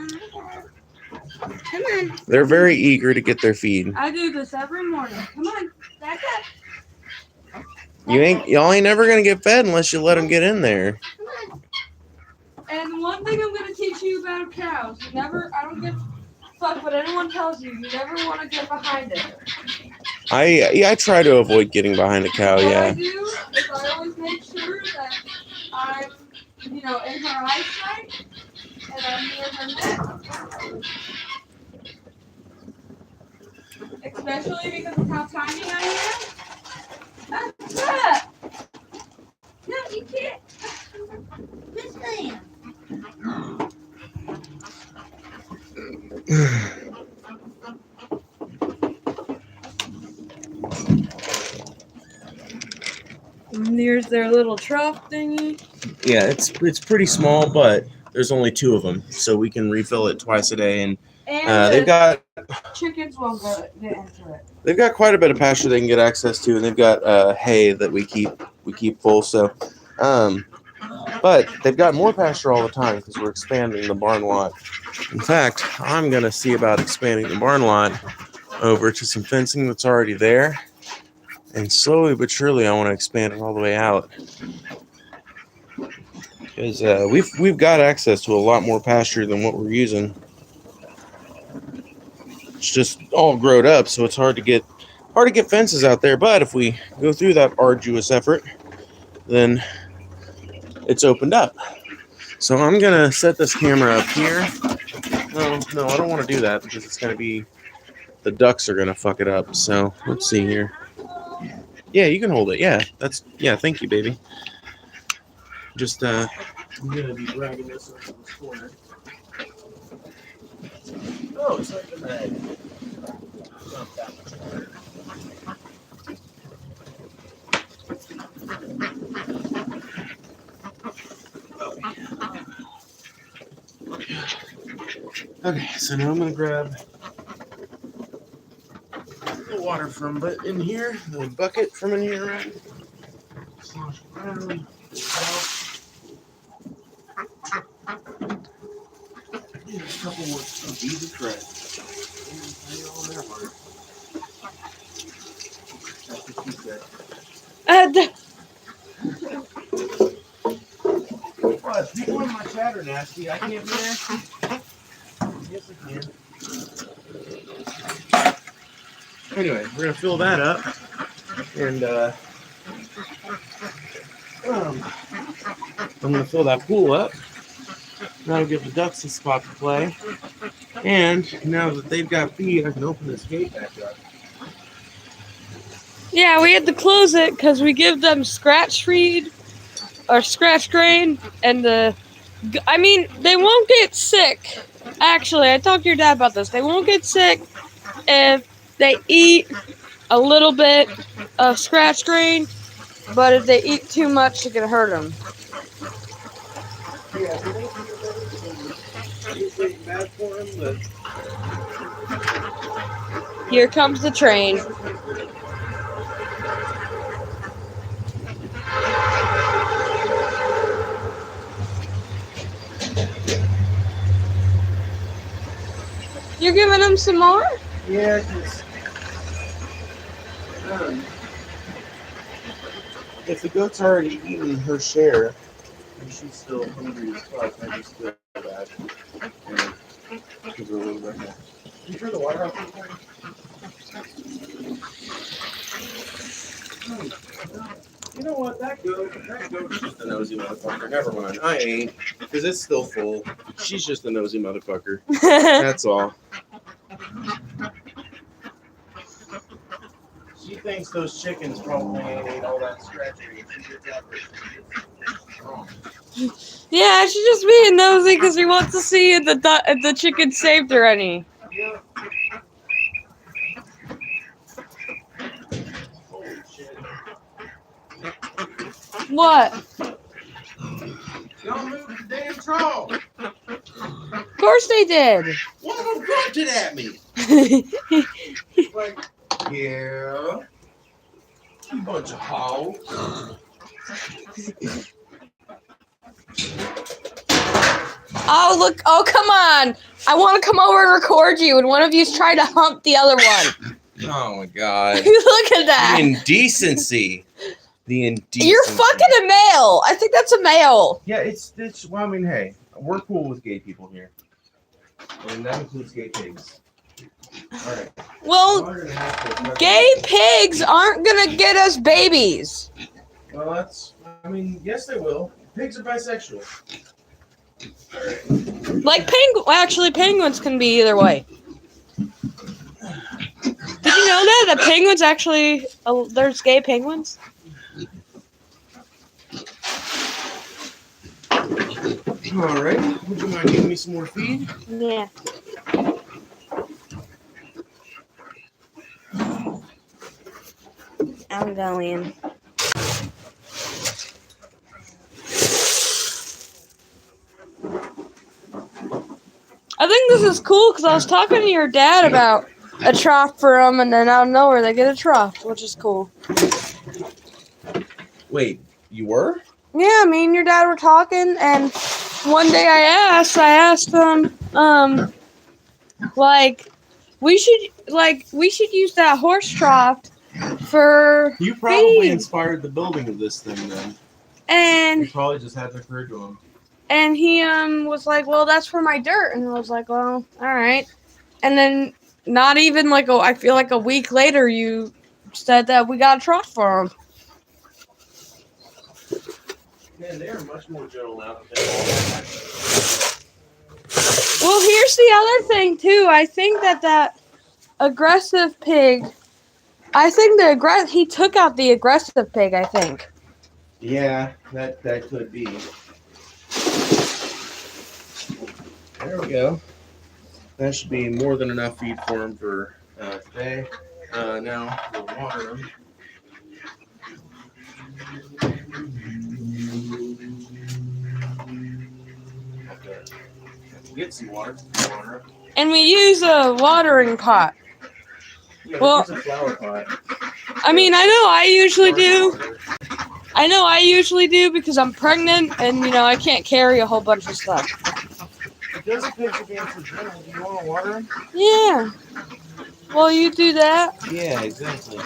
Come on. They're very eager to get their feed. I do this every morning. Come on, back up. Y'all ain't never gonna get fed unless you let them get in there. And one thing I'm gonna teach you about cows: I don't give fuck what anyone tells you. You never want to get behind it. I try to avoid getting behind a cow. What I Yeah. do is I always make sure that I'm, in her eyesight and I'm near her neck. Especially because of how tiny I am. That's no, you can't. Miss Liam. And here's their little trough thingy. Yeah, it's pretty small, but there's only 2 of them, so we can refill it twice a day. And And they've got chickens won't get into it. They've got quite a bit of pasture they can get access to, and they've got hay that we keep full. So, but they've got more pasture all the time because we're expanding the barn lot. In fact, I'm gonna see about expanding the barn lot over to some fencing that's already there, and slowly but surely I want to expand it all the way out because we've got access to a lot more pasture than what we're using. It's just all grown up, so it's hard to get fences out there. But if we go through that arduous effort, then it's opened up. So I'm gonna set this camera up here. No, I don't want to do that because it's gonna be the ducks are gonna fuck it up. So let's see here. Yeah, you can hold it. Yeah, thank you, baby. Just I'm gonna be dragging this into this corner. Oh, it's not even that. It's not that much better. Okay, so now I'm gonna grab the water from in here, the bucket from in here, right? Slosh it around. Yeah, a couple more. Oh, Jesus Christ. That's what she said. What? People in my chat are nasty. I can't be nasty. Yes, I can. Anyway, we're gonna fill that up, and I'm gonna fill that pool up. That'll give the ducks a spot to play. And now that they've got feed, I can open this gate back up. Yeah, we had to close it because we give them scratch feed or scratch grain, and they won't get sick. Actually, I talked to your dad about this. They won't get sick if they eat a little bit of scratch grain, but if they eat too much, it can hurt them. Yeah, it's bad for them, but Here comes the train. You're giving them some more? yeah, because if the goat's already eaten her share, and she's still hungry as fuck, I just feel bad. And give her a little bit more. Can you turn the water off? You know what? That goat's just a nosy motherfucker. Never mind. I ain't, because it's still full. She's just a nosy motherfucker. That's all. She thinks those chickens probably ate all that scratching. Yeah, she's just being nosy because she wants to see if the chicken saved her any. Yeah. Holy shit. What? Y'all moved the damn troll. Of course they did. One of them grunted at me. Like, yeah. You bunch of hoes. Oh, look. Oh, come on. I want to come over and record you, and one of you's trying to hump the other one. Oh, my God. Look at that. The indecency. You're fucking a male. I think that's a male. Yeah, it's well, I mean, hey, we're cool with gay people here. And that includes gay pigs. Alright. Well, gay pigs aren't going to get us babies. Well, yes, they will. Pigs are bisexual. Like penguins can be either way. Did you know that penguins actually, there's gay penguins? Alright, would you mind giving me some more feed? Yeah. I'm going. I think this is cool because I was talking to your dad about a trough for them, and then out of nowhere they get a trough, which is cool. Wait, you were? Yeah, me and your dad were talking, and one day I asked him, we should use that horse trough for You probably feed. inspired the building of this thing then. And You probably just had to occur to him. And he was like, well, that's for my dirt. And I was like, well, all right. And then not even I feel like a week later, you said that we got a trough for him. Man, they are much more gentle now than they all. Well, here's the other thing, too. I think that aggressive pig I think he took out the aggressive pig, I think. Yeah, that could be. There we go. That should be more than enough feed for him for today. Now we'll water him. Have to get some water. And we use a watering pot. Yeah, Well, use a flower pot. I mean, I know I usually do because I'm pregnant and, I can't carry a whole bunch of stuff. There's a picture game for dinner. Do you want to water him? Yeah. Well, you do that Yeah, exactly.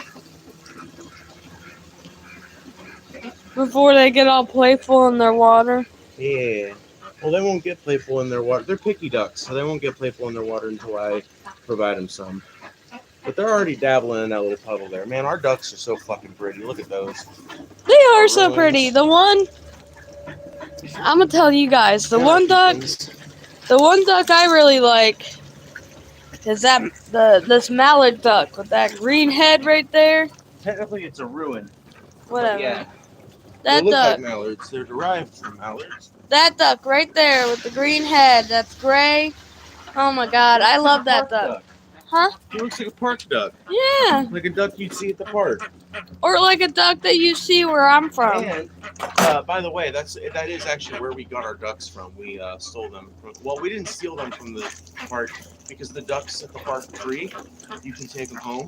before they get all playful in their water. Yeah. Well, they won't get playful in their water. They're picky ducks, so they won't get playful in their water until I provide them some. But they're already dabbling in that little puddle there. Man, our ducks are so fucking pretty. Look at those. They are so pretty. The one, I'm gonna tell you guys, the one duck I really like is this mallard duck with that green head right there. Technically, it's a ruin. Whatever. Yeah. That They look duck. like mallards. They're derived from mallards. That duck right there with the green head. That's gray. Oh my god, I love that duck. Huh? He looks like a park duck. Yeah. Like a duck you'd see at the park. Or like a duck that you see where I'm from. And by the way, that is actually where we got our ducks from. We stole them from. Well, we didn't steal them from the park because the ducks at the park are free. You can take them home.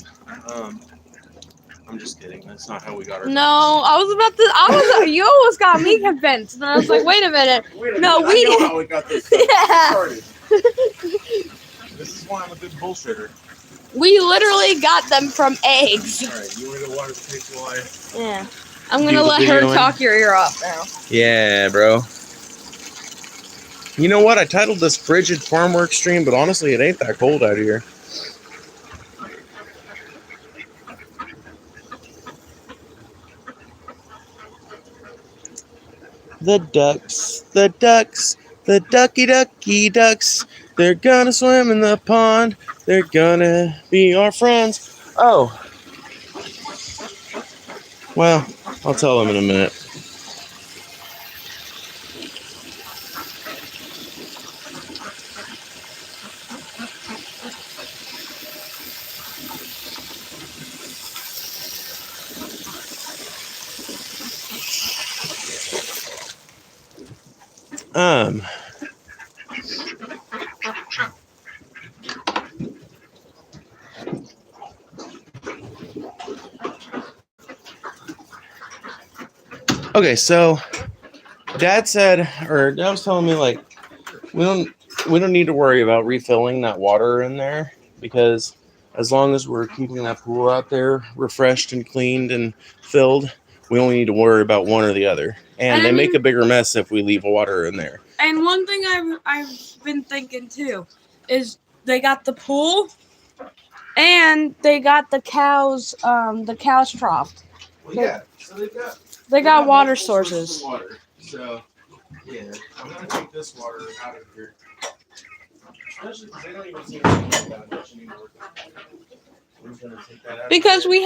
I'm just kidding. That's not how we got our. No, you almost got me convinced. And I was like, wait a minute. No, we I know how we got this started. This is why I'm a good bullshitter. We literally got them from eggs. Alright, you want to go water the pigs while I... Yeah. I'm going to let her talk your ear off now. Yeah, bro. You know what? I titled this Frigid Farmwork stream, but honestly, it ain't that cold out here. The ducky ducks. They're gonna swim in the pond. They're gonna be our friends. Oh. Well, I'll tell them in a minute. Okay, so Dad was telling me, like, we don't need to worry about refilling that water in there, because as long as we're keeping that pool out there refreshed and cleaned and filled, we only need to worry about one or the other. And they make a bigger mess if we leave water in there. And one thing I've been thinking too is they got the pool and they got the cow's trough. Well, yeah, so they got water sources. Water. So, yeah, I'm going to take this water out of here. Especially because they don't even seem to use that much anymore. Because we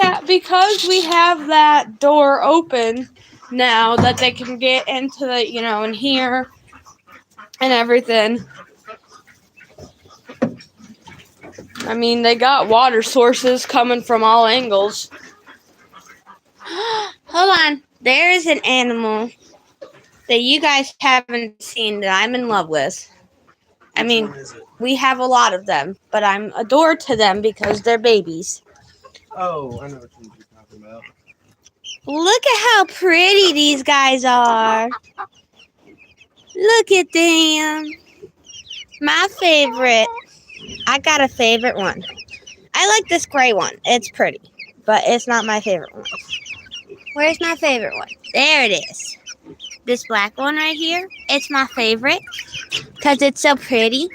have that door open now that they can get into the, in here and everything. I mean, they got water sources coming from all angles. Hold on. There is an animal that you guys haven't seen that I'm in love with. I mean, we have a lot of them, but I'm adored to them because they're babies. Oh, I know what you're talking about. Look at how pretty these guys are. Look at them. My favorite. I got a favorite one. I like this gray one. It's pretty, but it's not my favorite one. Where's my favorite one? There it is. This black one right here. It's my favorite because it's so pretty.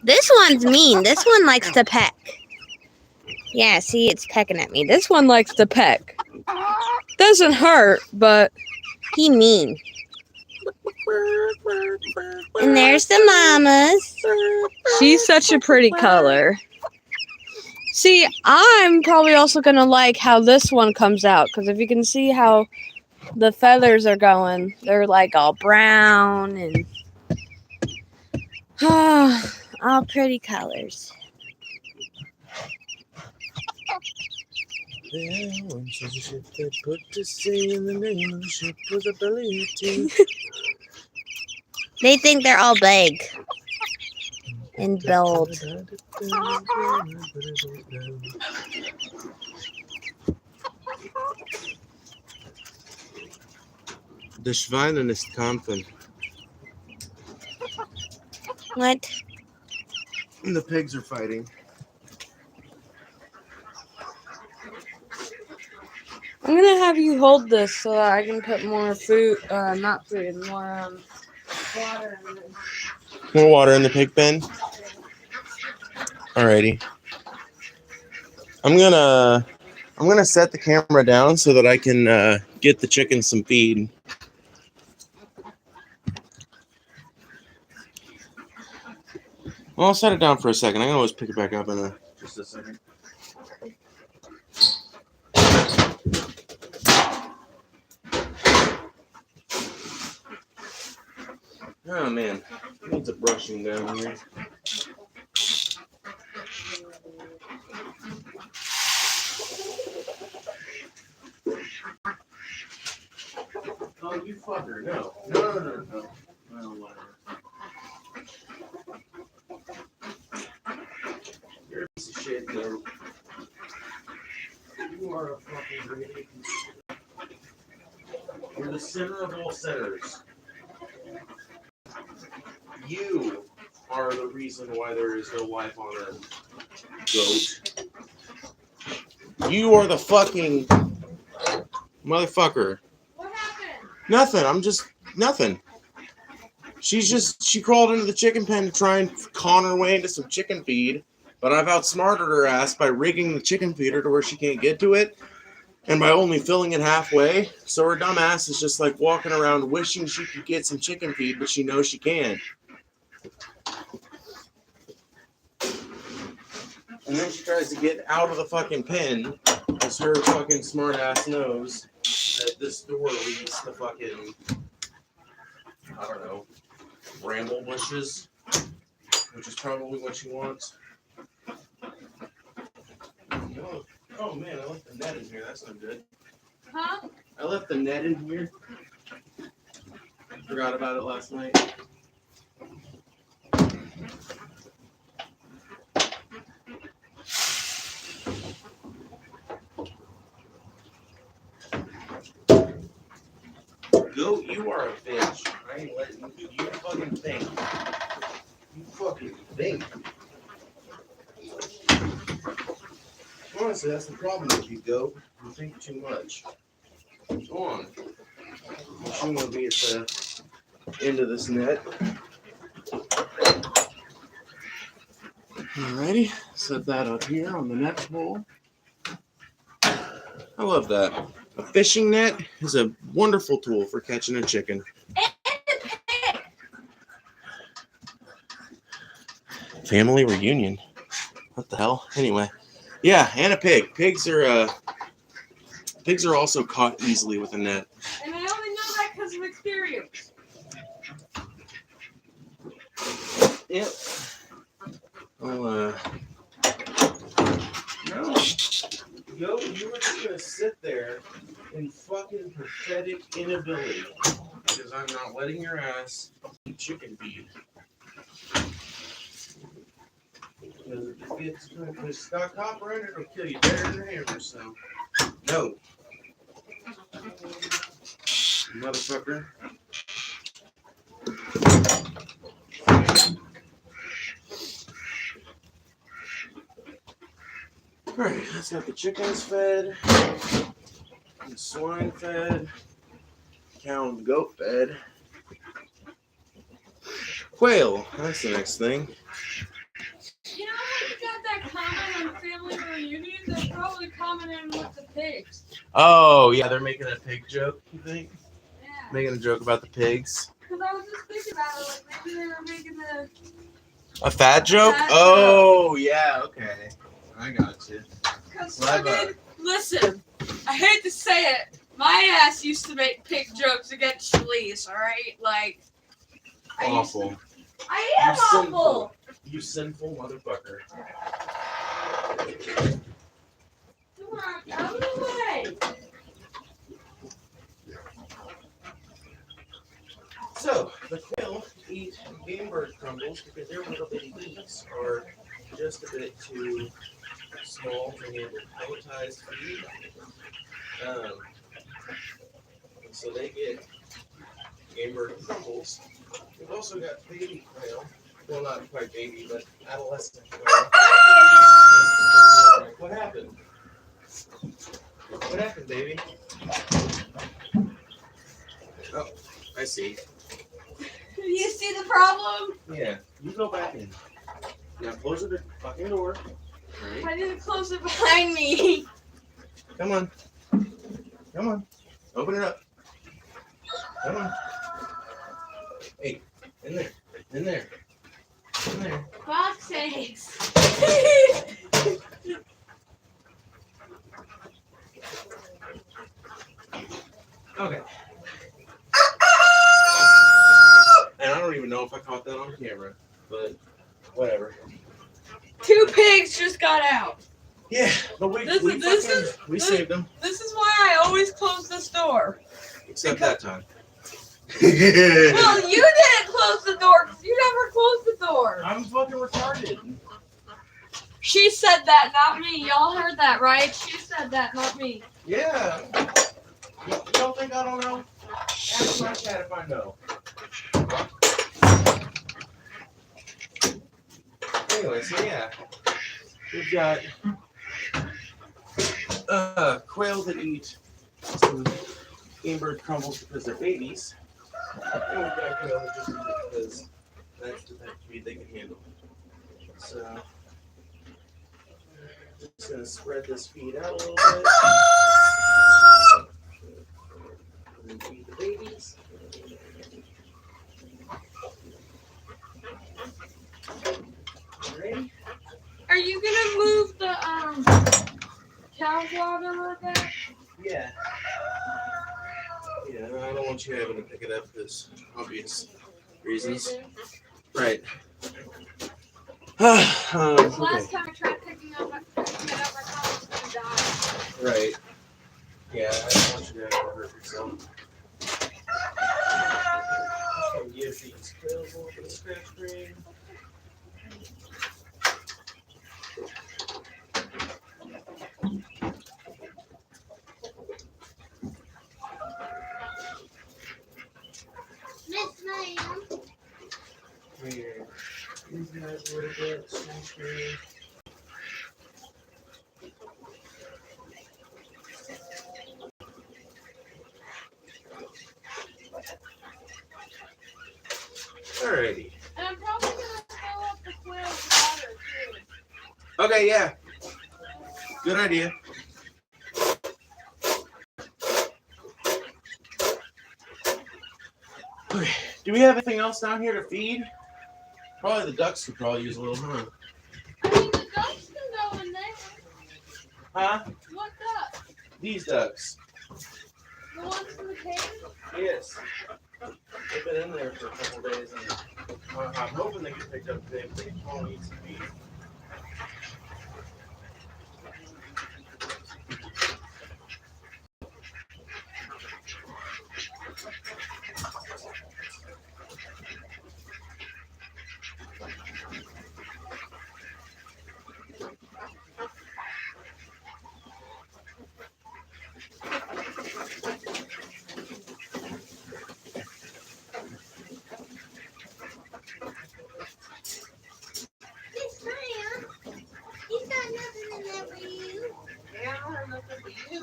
This one's mean. This one likes to peck. Yeah, see, it's pecking at me. This one likes to peck. Doesn't hurt, but he mean. And there's the mamas. She's such a pretty color. See, I'm probably also gonna like how this one comes out, because if you can see how the feathers are going, they're like all brown and all pretty colors. There once was a ship that put to sea, and the name of the ship was a belly of tea. They think they're all big and bold. The Schweinen ist Kampfen. What? And the pigs are fighting. I'm gonna have you hold this so that I can put more food, not food, more water in it. More water in the pig pen? Alrighty. I'm gonna set the camera down so that I can get the chickens some feed. Well, I'll set it down for a second. I can always pick it back up in just a second. Oh man, it needs a brushing down here. Oh, you fucker, no. No. Well, whatever. You're a piece of shit, though. You are a fucking great piece of shit. You're the center of all centers. You are the reason why there is no life on Earth. Goat. You are the fucking motherfucker. What happened? Nothing. Nothing. She crawled into the chicken pen to try and con her way into some chicken feed, but I've outsmarted her ass by rigging the chicken feeder to where she can't get to it, and by only filling it halfway. So her dumb ass is just like walking around wishing she could get some chicken feed, but she knows she can't. And then she tries to get out of the fucking pen, because her fucking smart ass knows that this door leads to fucking, I don't know, bramble bushes, which is probably what she wants. Oh man, I left the net in here. That's not good. Huh? I left the net in here. Forgot about it last night. Goat, you are a bitch. I ain't letting you. You fucking think. You fucking think. Honestly, that's the problem with you, Goat. You think too much. Go on. You shouldn't want to be at the end of this net. Alrighty, set that up here on the net pole. I love that. A fishing net is a wonderful tool for catching a chicken. Family reunion. What the hell? Anyway, yeah, and a pig. Pigs are also caught easily with a net. And I only know that because of experience. Yep. Well, no. Yo, you were just gonna sit there in fucking pathetic inability because I'm not letting your ass eat chicken feed. Because if it's got copper in it, it'll kill you better than a hammer, so. No. Motherfucker. Alright, let's get the chickens fed, the swine fed, cow and goat fed. Quail, that's the next thing. You know when you got that comment on family reunions, they're probably commenting with the pigs. Oh, yeah, they're making a pig joke, you think? Yeah. Making a joke about the pigs? Because I was just thinking about it, like maybe they were making A fat joke? Fat Oh, yeah, okay. I got you. Cause Live fucking, listen, I hate to say it, my ass used to make pig jokes against Shalise, alright? Like, Awful. I am awful! You sinful motherfucker. Come on, out of the way! So, the quail eat game bird crumbles because their little bitty beaks are just a bit too small to handle pelletized feed. And so they get game bird crumbles. We've also got baby quail. Well, not quite baby, but adolescent quail. What happened? What happened, baby? Oh, I see. You see the problem? Yeah, you go back in. Now close the fucking door. Right. I need to close it behind me. Come on. Come on. Open it up. Come on. Hey, in there. In there. In there. Fuck's sakes. Okay. And I don't even know if I caught that on camera, but whatever. 2 pigs just got out. Yeah, but we saved them. This is why I always close this door. Except that time. Well, you didn't close the door because you never closed the door. I'm fucking retarded. She said that, not me. Y'all heard that, right? She said that, not me. Yeah. You don't think I don't know? Ask my cat if I know. Anyway, so yeah. We've got quail that eat some game bird crumbles because they're babies. And we've got quail that just eat it because that's the type of feed they can handle. So, just going to spread this feed out a little bit. And feed the babies. Ready? Are you gonna move the cow water real quick? Yeah. Yeah, I don't want you having to pick it up because obvious reasons. Right. Last Okay. time I tried picking it up, I thought I was gonna die. Right. Yeah, I don't want you to have to hurt yourself. Give these quails a little bit of scratch cream. Miss Ma'am. Here. These guys a little bit, scratch cream. Alrighty. And I'm probably gonna fill up the quail's water too. Okay, yeah. Good idea. Okay. Do we have anything else down here to feed? Probably the ducks could probably use a little, huh? I mean, the ducks can go in there. Huh? What duck? These ducks. The ones in the cave? Yes. They've been in there for a couple days, and I'm hoping they get picked up today, but they all need some feed. Miss Ma'am. He's got nothing in there for you. Yeah, I don't have nothing for you.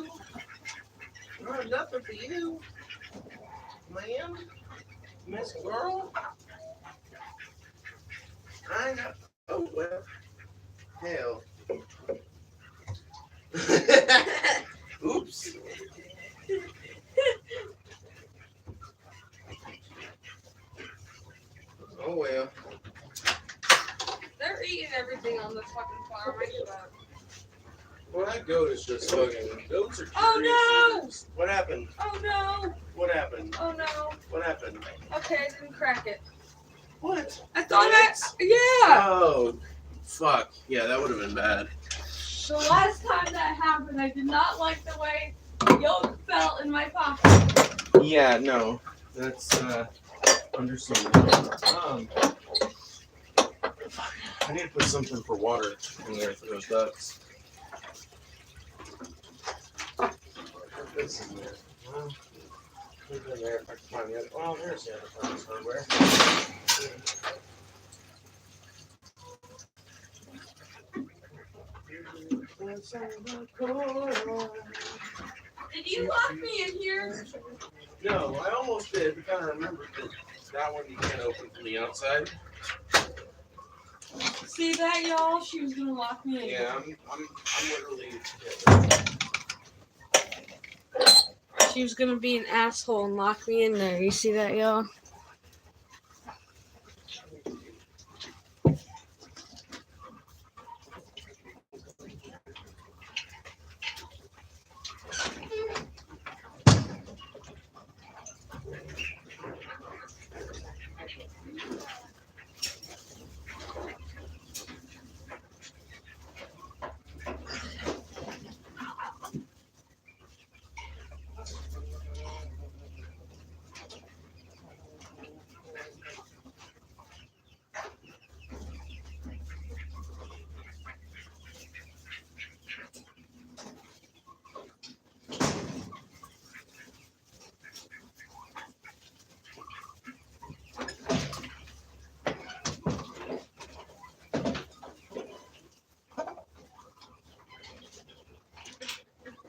I don't have nothing for you. Ma'am? Miss Girl? I know. Oh, well. Hell. Oops. Oh, well. They're eating everything on this fucking farm. I give up. Well, that goat is just fucking. Goats are curious. Oh, no! eaters. What happened? Oh no! What happened? Oh no! What happened? Okay, I didn't crack it. What? I thought Eggs? yeah! Oh, fuck. Yeah, that would have been bad. The last time that happened, I did not like the way the yolk felt in my pocket. Yeah, no. That's, understandable. I need to put something for water in there for those ducks. Put this in there. Well, put it in there if I can find the other. Well, there's the other part of hardware. Did you lock me in here? No, I almost did. But kind of remembered that one you can't open from the outside. See that, y'all? She was gonna lock me in. Yeah, I'm literally. She was gonna be an asshole and lock me in there. You see that, y'all?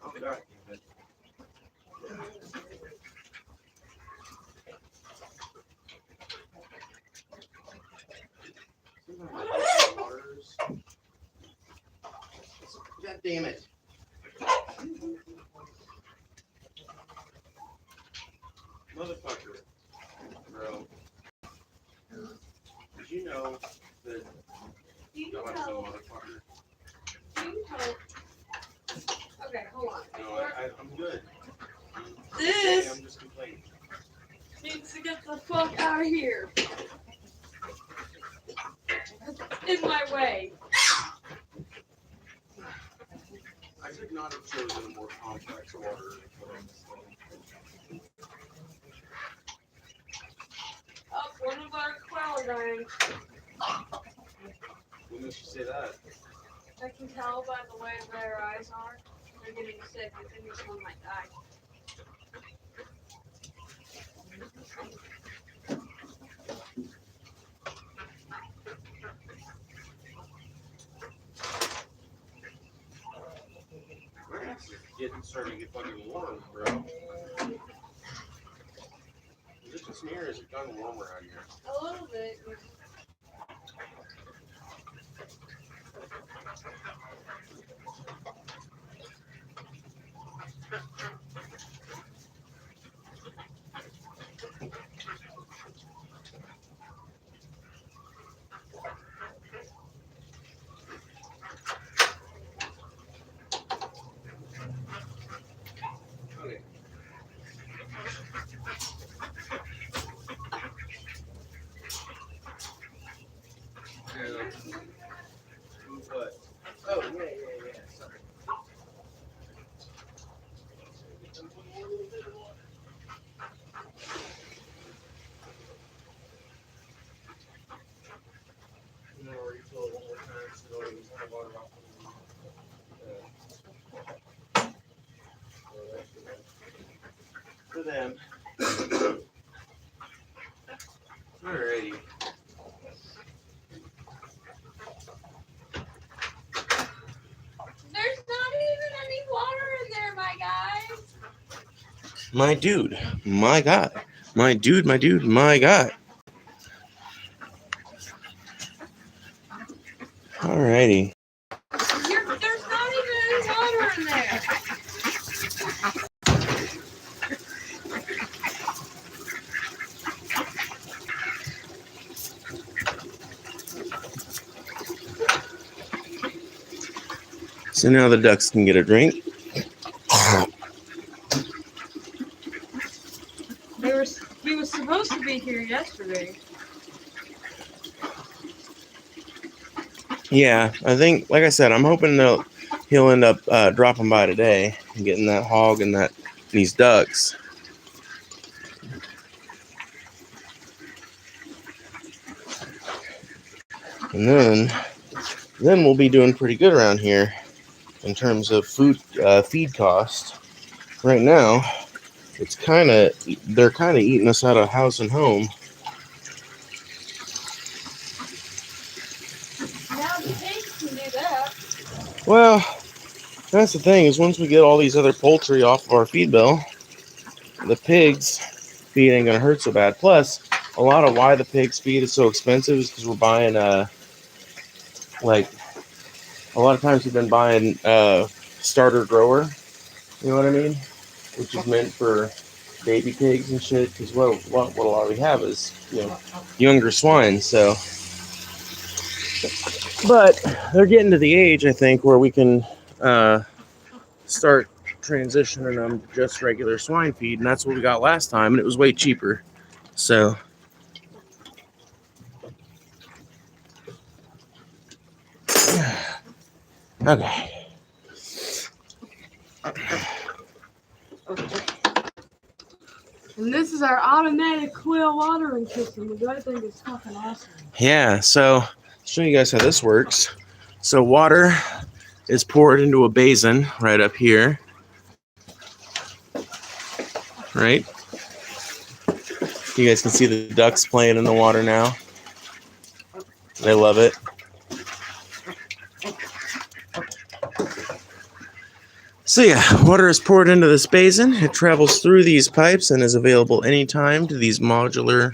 Oh, God. God damn it. Motherfucker. Bro. Did you know that You no, I'm know. a motherfucker? You know. Okay, hold on. No, I'm good. This I'm just complaining. needs to get the fuck out of here. It's in my way. I could not have chosen a more complex order to put on this thing. Oh, one of our quail are dying. When did you say that? I can tell by the way their eyes are. They're getting sick. I think this one might die. My ass is starting to get fucking warm, bro. Is it just me or is it gotten warmer out here? A little bit. Okay. What? Oh, yeah. Sorry. No, refill it one more time so don't even have water off. For them. Alrighty. There's not even any water in there, my guys. My dude, my God. My dude, my God. Alrighty. There's not even any water in there. So now the ducks can get a drink. He was supposed to be here yesterday. Yeah, I think, like I said, I'm hoping he'll end up dropping by today and getting that hog and these ducks. And then we'll be doing pretty good around here in terms of feed cost. Right now, they're kind of eating us out of house and home. Now the pigs can do that. Well, that's the thing, is once we get all these other poultry off of our feed bill, the pigs feed ain't gonna hurt so bad. Plus, a lot of why the pigs feed is so expensive is because we're buying like a lot of times we've been buying starter grower, you know what I mean, which is meant for baby pigs and shit. Because what a lot we have is younger swine. So, but they're getting to the age, I think, where we can start transitioning them to just regular swine feed, and that's what we got last time, and it was way cheaper. So okay. And this is our automatic quail watering system, which I think is fucking awesome. Yeah, so I'll show you guys how this works. So water is poured into a basin right up here. Right? You guys can see the ducks playing in the water now. They love it. So yeah, water is poured into this basin. It travels through these pipes and is available anytime to these modular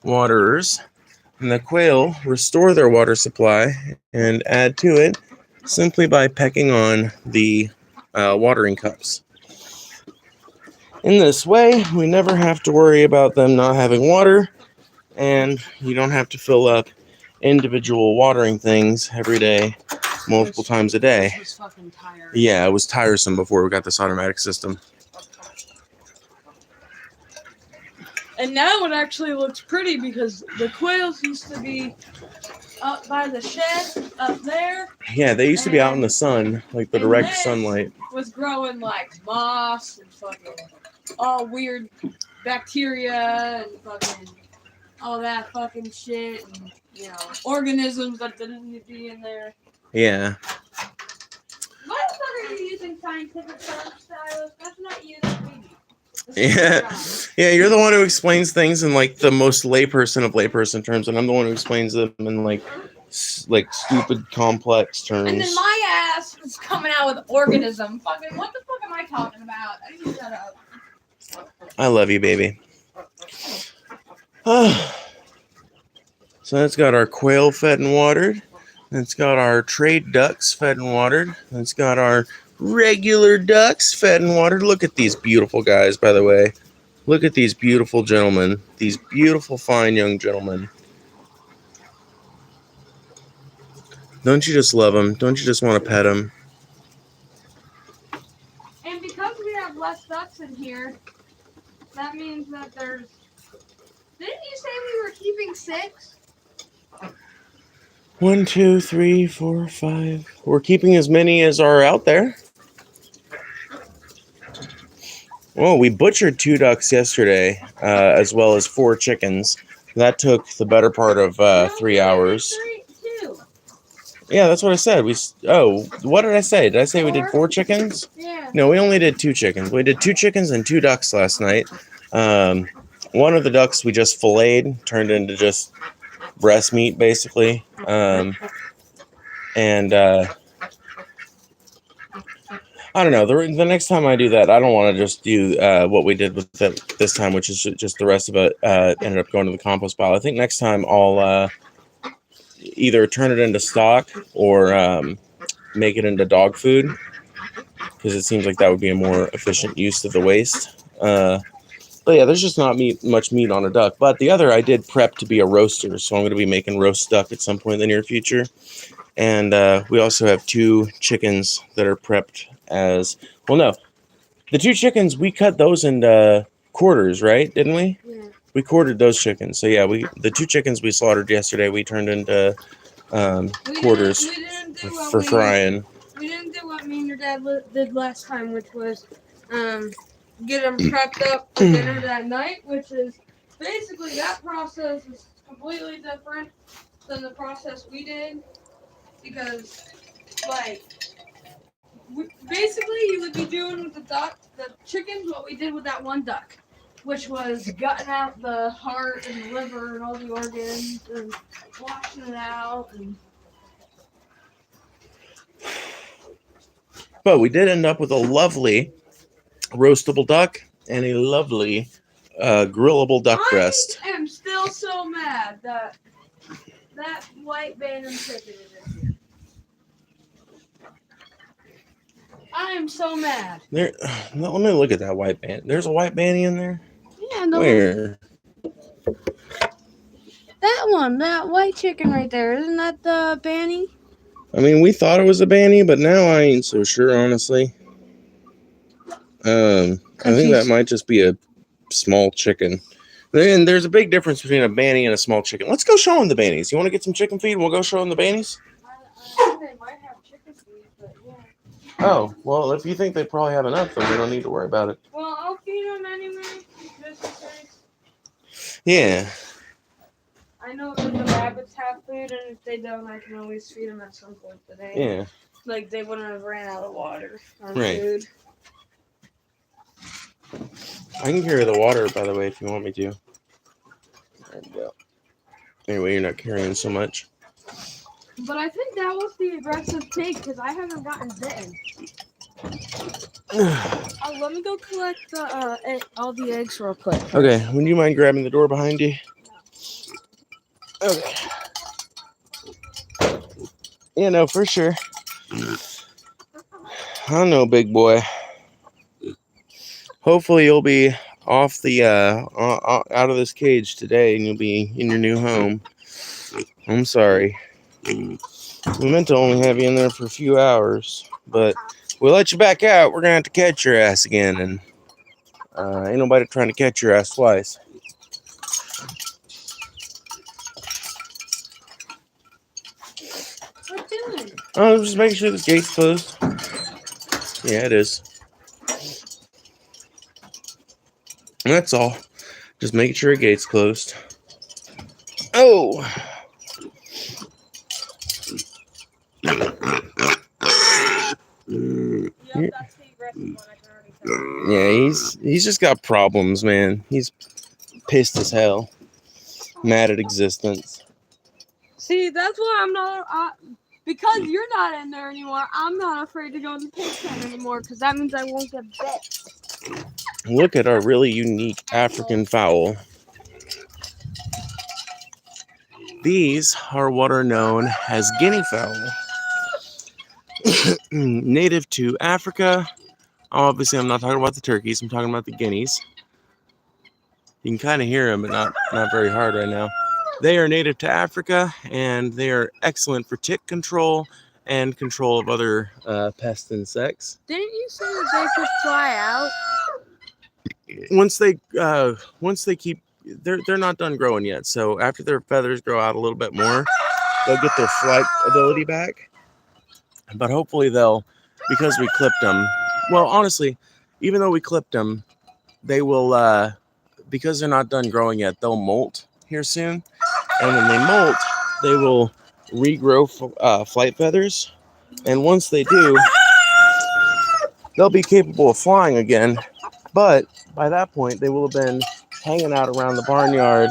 waterers. And the quail restore their water supply and add to it simply by pecking on the watering cups. In this way, we never have to worry about them not having water, and you don't have to fill up individual watering things every day, multiple times a day. It was fucking tired. Yeah, it was tiresome before we got this automatic system. And now it actually looks pretty because the quails used to be up by the shed up there. Yeah, they used to be out in the sun, like the direct sunlight. Was growing like moss and fucking all weird bacteria and fucking all that fucking shit and organisms that didn't need to be in there. Yeah. Why the fuck are you using scientific terms, Silas? That's not you, that's me. Yeah, you're the one who explains things in like the most layperson of layperson terms, and I'm the one who explains them in like stupid complex terms. And then my ass is coming out with organism. Fucking what the fuck am I talking about? I need to shut up. I love you, baby. So that's got our quail fed and watered. It's got our trade ducks fed and watered. It's got our regular ducks fed and watered. Look at these beautiful guys, by the way. Look at these beautiful gentlemen. These beautiful, fine young gentlemen. Don't you just love them? Don't you just want to pet them? And because we have less ducks in here, that means that there's... Didn't you say we were keeping 6? 1, 2, 3, 4, 5. We're keeping as many as are out there. Well, we butchered 2 ducks yesterday, as well as 4 chickens. That took the better part of 3 hours. 2. Yeah, that's what I said. What did I say? Did I say we did 4 chickens? Yeah. No, we only did 2 chickens. We did 2 chickens and 2 ducks last night. One of the ducks we just filleted, turned into just breast meat, basically. I don't know. The next time I do that, I don't want to just do what we did with it this time, which is just the rest of it ended up going to the compost pile. I think next time I'll either turn it into stock or make it into dog food, because it seems like that would be a more efficient use of the waste. But yeah, there's just not much meat on a duck. But the other I did prep to be a roaster, so I'm going to be making roast duck at some point in the near future. And we also have 2 chickens that are prepped as well. No, the 2 chickens, we cut those into quarters, right? Didn't we? Yeah. We quartered those chickens. So yeah, the 2 chickens we slaughtered yesterday, we turned into quarters We didn't do what for frying. We didn't do what me and your dad did last time, which was get them prepped up for dinner that night, which is basically that process is completely different than the process we did, because like basically you would be doing with the chickens what we did with that one duck, which was gutting out the heart and the liver and all the organs and washing it out. But we did end up with a lovely roastable duck and a lovely grillable duck breast. I am still so mad that white Bantam chicken is in here. I am so mad. There, let me look at that white band. There's a white banty in there. Yeah, no. Where? That one, that white chicken right there. Isn't that the banty? I mean, we thought it was a banty, but now I ain't so sure, honestly. I think that might just be a small chicken. And there's a big difference between a banty and a small chicken. Let's go show them the banties. You want to get some chicken feed? We'll go show them the banties. I think they might have chicken feed, but yeah. Oh, well, if you think they probably have enough, then we don't need to worry about it. Well, I'll feed them anyway, just in case. Yeah. I know that the rabbits have food, and if they don't, I can always feed them at some point today. Yeah. Like, they wouldn't have ran out of water or Right. food. I can carry the water, by the way, if you want me to. There we go. Anyway, you're not carrying so much. But I think that was the aggressive pig, because I haven't gotten bitten. Let me go collect the all the eggs real quick. Okay, would you mind grabbing the door behind you? Okay. Yeah, no, for sure. I know, big boy. Hopefully you'll be off the out of this cage today, and you'll be in your new home. I'm sorry. We meant to only have you in there for a few hours, but we'll let you back out. We're gonna have to catch your ass again, and ain't nobody trying to catch your ass twice. What doing? Oh, just making sure the gate's closed. Yeah, it is. And that's all. Just making sure the gate's closed. Oh! Yep, that's the aggressive one. I can already tell. Yeah, he's just got problems, man. He's pissed as hell. Mad at existence. See, that's why I'm not. Because you're not in there anymore, I'm not afraid to go in the pig pen anymore, because that means I won't get bit. Look at our really unique African fowl. These are what are known as guinea fowl. Native to Africa. Obviously, I'm not talking about the turkeys. I'm talking about the guineas. You can kind of hear them, but not very hard right now. They are native to Africa, and they are excellent for tick control and control of other pest insects. Didn't you say that they could fly out? Once they keep, they're not done growing yet. So after their feathers grow out a little bit more, they'll get their flight ability back. But hopefully because we clipped them. Well, honestly, even though we clipped them, they will, because they're not done growing yet, they'll molt here soon. And when they molt, they will regrow flight feathers. And once they do, they'll be capable of flying again. But by that point, they will have been hanging out around the barnyard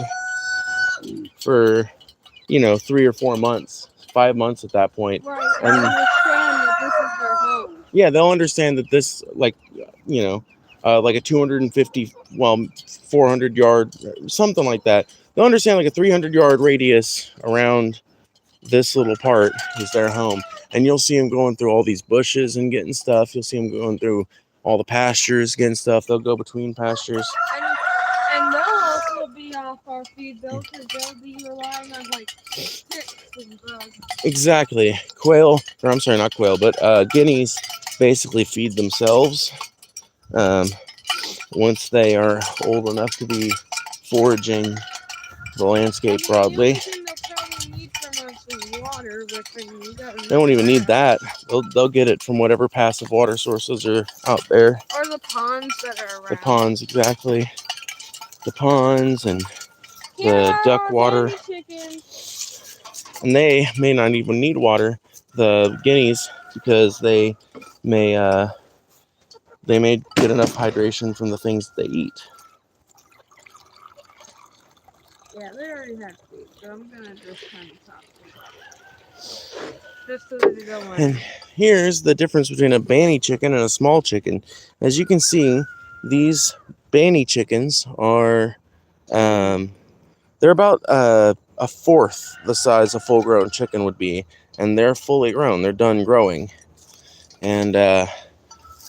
for, 3 or 4 months, 5 months at that point. Right, and understand that this is their home. Yeah, they'll understand that this, like a 250, 400 yard, something like that. They'll understand like a 300 yard radius around this little part is their home. And you'll see them going through all these bushes and getting stuff. You'll see them going through all the pastures, getting stuff. They'll go between pastures. And they'll also be off our feed though, because they'll be relying on like ticks and bugs. Exactly. Quail, or I'm sorry, not quail, but guineas basically feed themselves once they are old enough to be foraging the landscape broadly. The only thing they'll probably need from us is water, which you got. They won't even need that. They'll get it from whatever passive water sources are out there. Or the ponds that are around. The ponds, exactly. The ponds and the duck water. And they may not even need water, the guineas, because they may get enough hydration from the things they eat. Yeah, they already had food, so I'm gonna just kind of talk to them. Just so that they don't want. And here's the difference between a banny chicken and a small chicken. As you can see, these banny chickens are they're about a fourth the size a full-grown chicken would be, and they're fully grown. They're done growing. And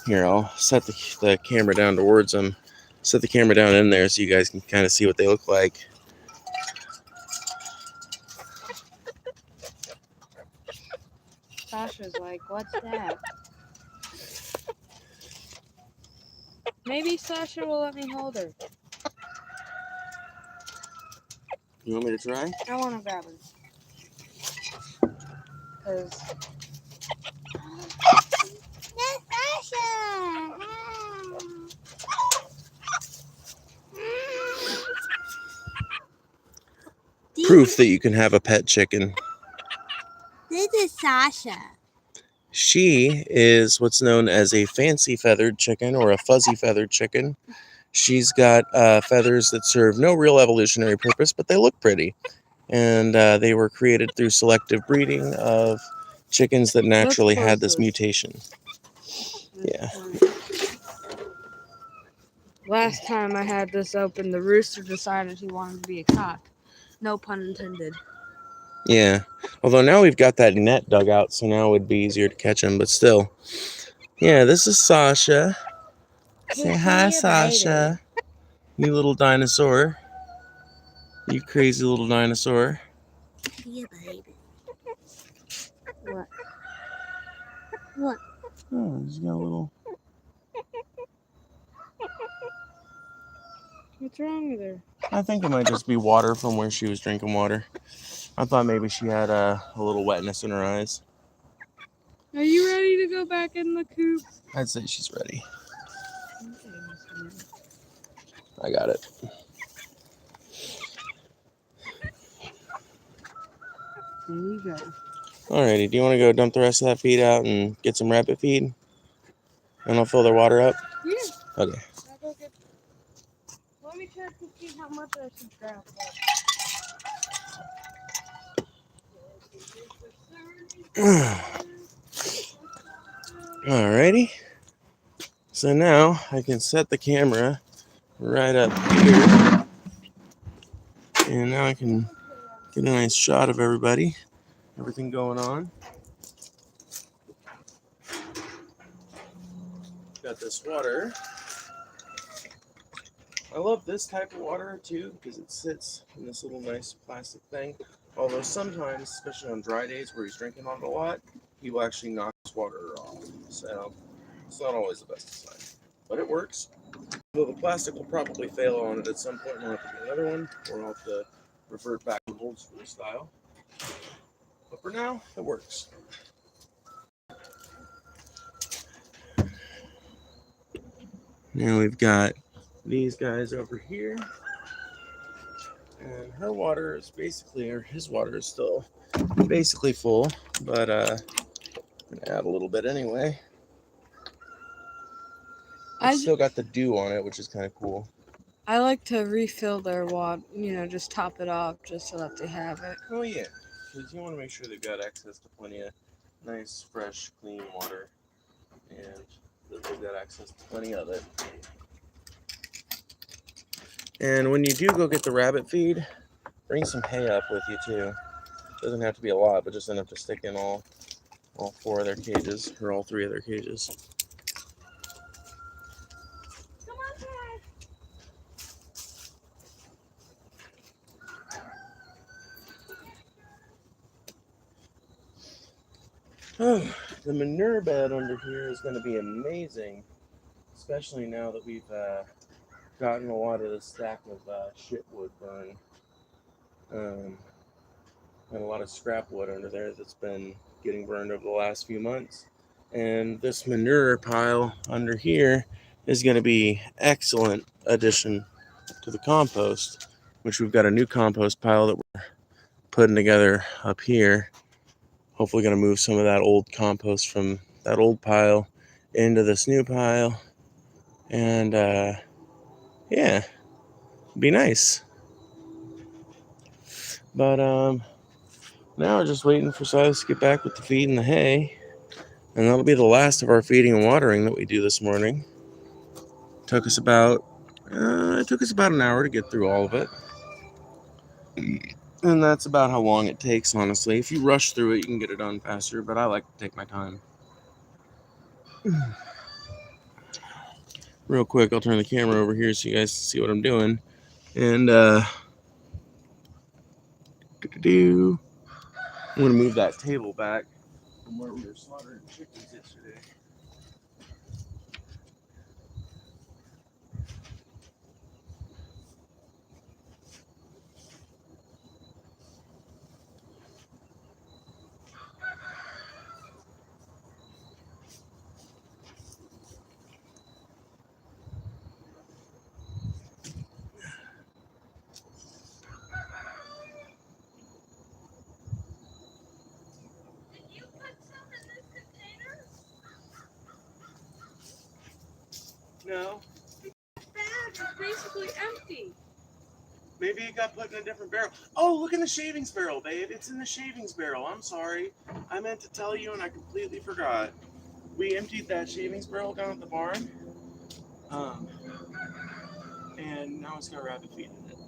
here, I'll set the camera down towards them. Set the camera down in there so you guys can kind of see what they look like. Sasha's like, what's that? Maybe Sasha will let me hold her. You want me to try? I want to grab her. Because... Proof that you can have a pet chicken. This is Sasha. She is what's known as a fancy feathered chicken or a fuzzy feathered chicken. She's got feathers that serve no real evolutionary purpose, but they look pretty. And they were created through selective breeding of chickens that naturally had this mutation. Yeah. Last time I had this open, the rooster decided he wanted to be a cock. No pun intended. Yeah. Although now we've got that net dug out, so now it would be easier to catch him, but still. Yeah, this is Sasha. Say hi, Sasha. You little dinosaur. You crazy little dinosaur. Yeah, baby. What? What? Oh, he's got a little... What's wrong with her? I think it might just be water from where she was drinking water. I thought maybe she had a little wetness in her eyes. Are you ready to go back in the coop? I'd say she's ready. I got it. There you go. Alrighty, do you want to go dump the rest of that feed out and get some rabbit feed? And I'll fill their water up? Yeah. Okay. I'll go get... Let me check to see how much I should grab. Alrighty. So now I can set the camera right up here. And now I can get a nice shot of everybody. Everything going on. Got this water. I love this type of water too because it sits in this little nice plastic thing. Although sometimes, especially on dry days where he's drinking on it a lot, he will actually knock his water off. So it's not always the best design. But it works. Though the plastic will probably fail on it at some point. We'll have to get another one, or I'll have to revert back to old school style. But for now, it works. Now we've got these guys over here. And her water is basically, or his water is still basically full. But I'm going to add a little bit anyway. It's still got the dew on it, which is kind of cool. I like to refill their water, just top it off just so that they have it. Oh yeah, because you want to make sure they've got access to plenty of nice, fresh, clean water, and that they've got access to plenty of it. And when you do go get the rabbit feed, bring some hay up with you too. Doesn't have to be a lot, but just enough to stick in all 4 of their cages, or all 3 of their cages. Oh, the manure bed under here is going to be amazing, especially now that we've gotten a lot of the stack of shit wood burned. And a lot of scrap wood under there that's been getting burned over the last few months. And this manure pile under here is going to be excellent addition to the compost, which we've got a new compost pile that we're putting together up here. Hopefully going to move some of that old compost from that old pile into this new pile. And yeah, be nice. But now we're just waiting for Silas to get back with the feed and the hay. And that'll be the last of our feeding and watering that we do this morning. It took us about an hour to get through all of it. And that's about how long it takes, honestly. If you rush through it, you can get it done faster, but I like to take my time. Real quick, I'll turn the camera over here so you guys can see what I'm doing. And I'm going to move that table back from where we were slaughtering chickens yesterday. No. The bag is basically empty. Maybe it got put in a different barrel. Oh, look in the shavings barrel, babe. It's in the shavings barrel. I'm sorry. I meant to tell you and I completely forgot. We emptied that shavings barrel down at the barn. And now it's got rabbit feed in it.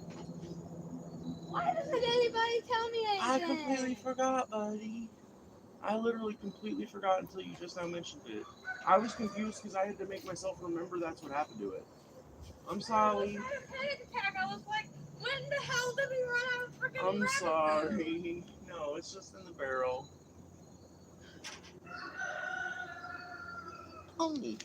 Why doesn't anybody tell me anything? I completely forgot, buddy. I literally completely forgot until you just now mentioned it. I was confused because I had to make myself remember that's what happened to it. I'm sorry. I had a panic attack. I was like, when the hell did we run out of freaking I'm rabbit sorry. No, it's just in the barrel. Only.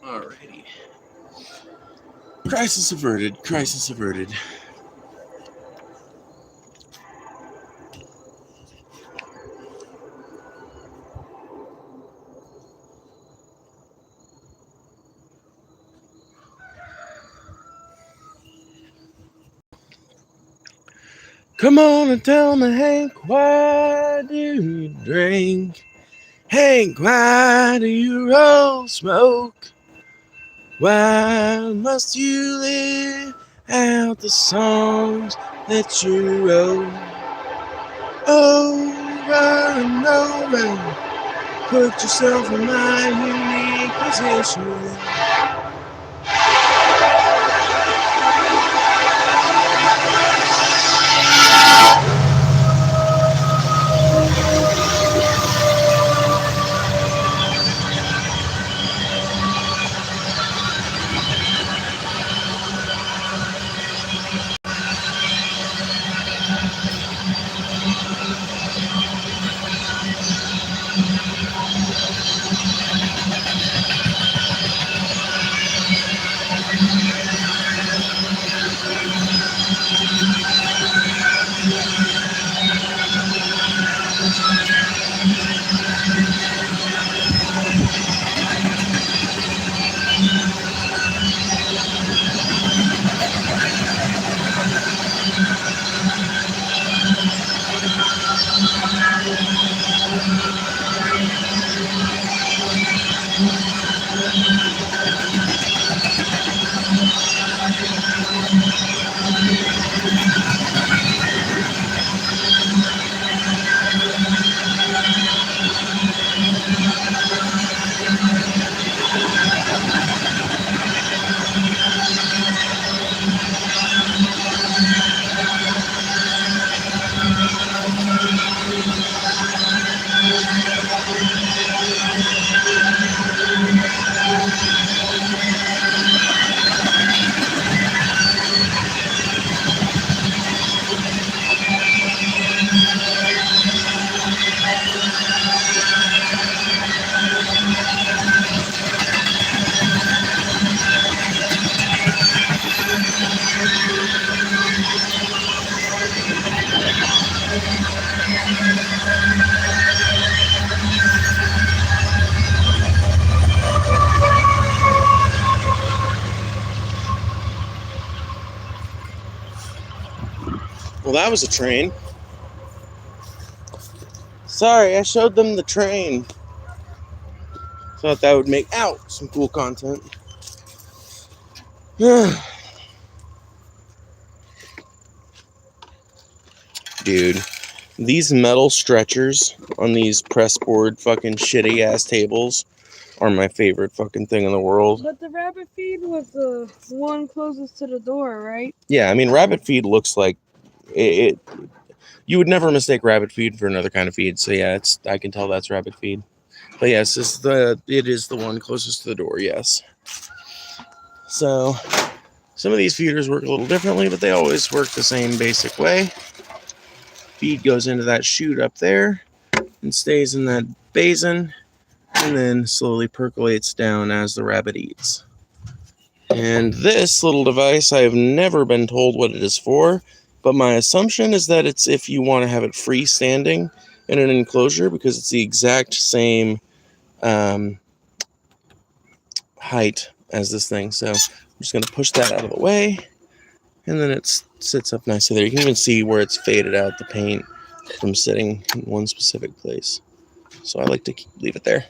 Alrighty. Crisis averted. Crisis averted. Come on and tell me, Hank, why do you drink? Hank, why do you roll smoke? Why must you live out the songs that you wrote? Over and over, put yourself in my unique position. Well, that was a train. Sorry, I showed them the train. Thought that would make some cool content. Dude, these metal stretchers on these press board fucking shitty ass tables are my favorite fucking thing in the world. But the rabbit feed was the one closest to the door, right? Yeah, I mean, rabbit feed looks like it. You would never mistake rabbit feed for another kind of feed. So yeah, I can tell that's rabbit feed. But yes, it is the one closest to the door. Yes. So some of these feeders work a little differently, but they always work the same basic way. Feed goes into that chute up there and stays in that basin, and then slowly percolates down as the rabbit eats. And this little device, I have never been told what it is for, but my assumption is that it's if you want to have it freestanding in an enclosure, because it's the exact same height as this thing. So I'm just going to push that out of the way, and then it sits up nicely there. You can even see where it's faded out the paint from sitting in one specific place. So I like to leave it there.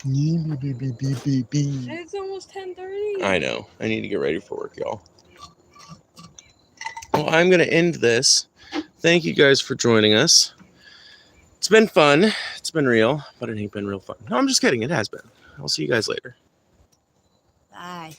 It's almost 10:30. I know. I need to get ready for work, y'all. Well, I'm going to end this. Thank you guys for joining us. It's been fun. It's been real, but it ain't been real fun. No, I'm just kidding. It has been. I'll see you guys later. Bye.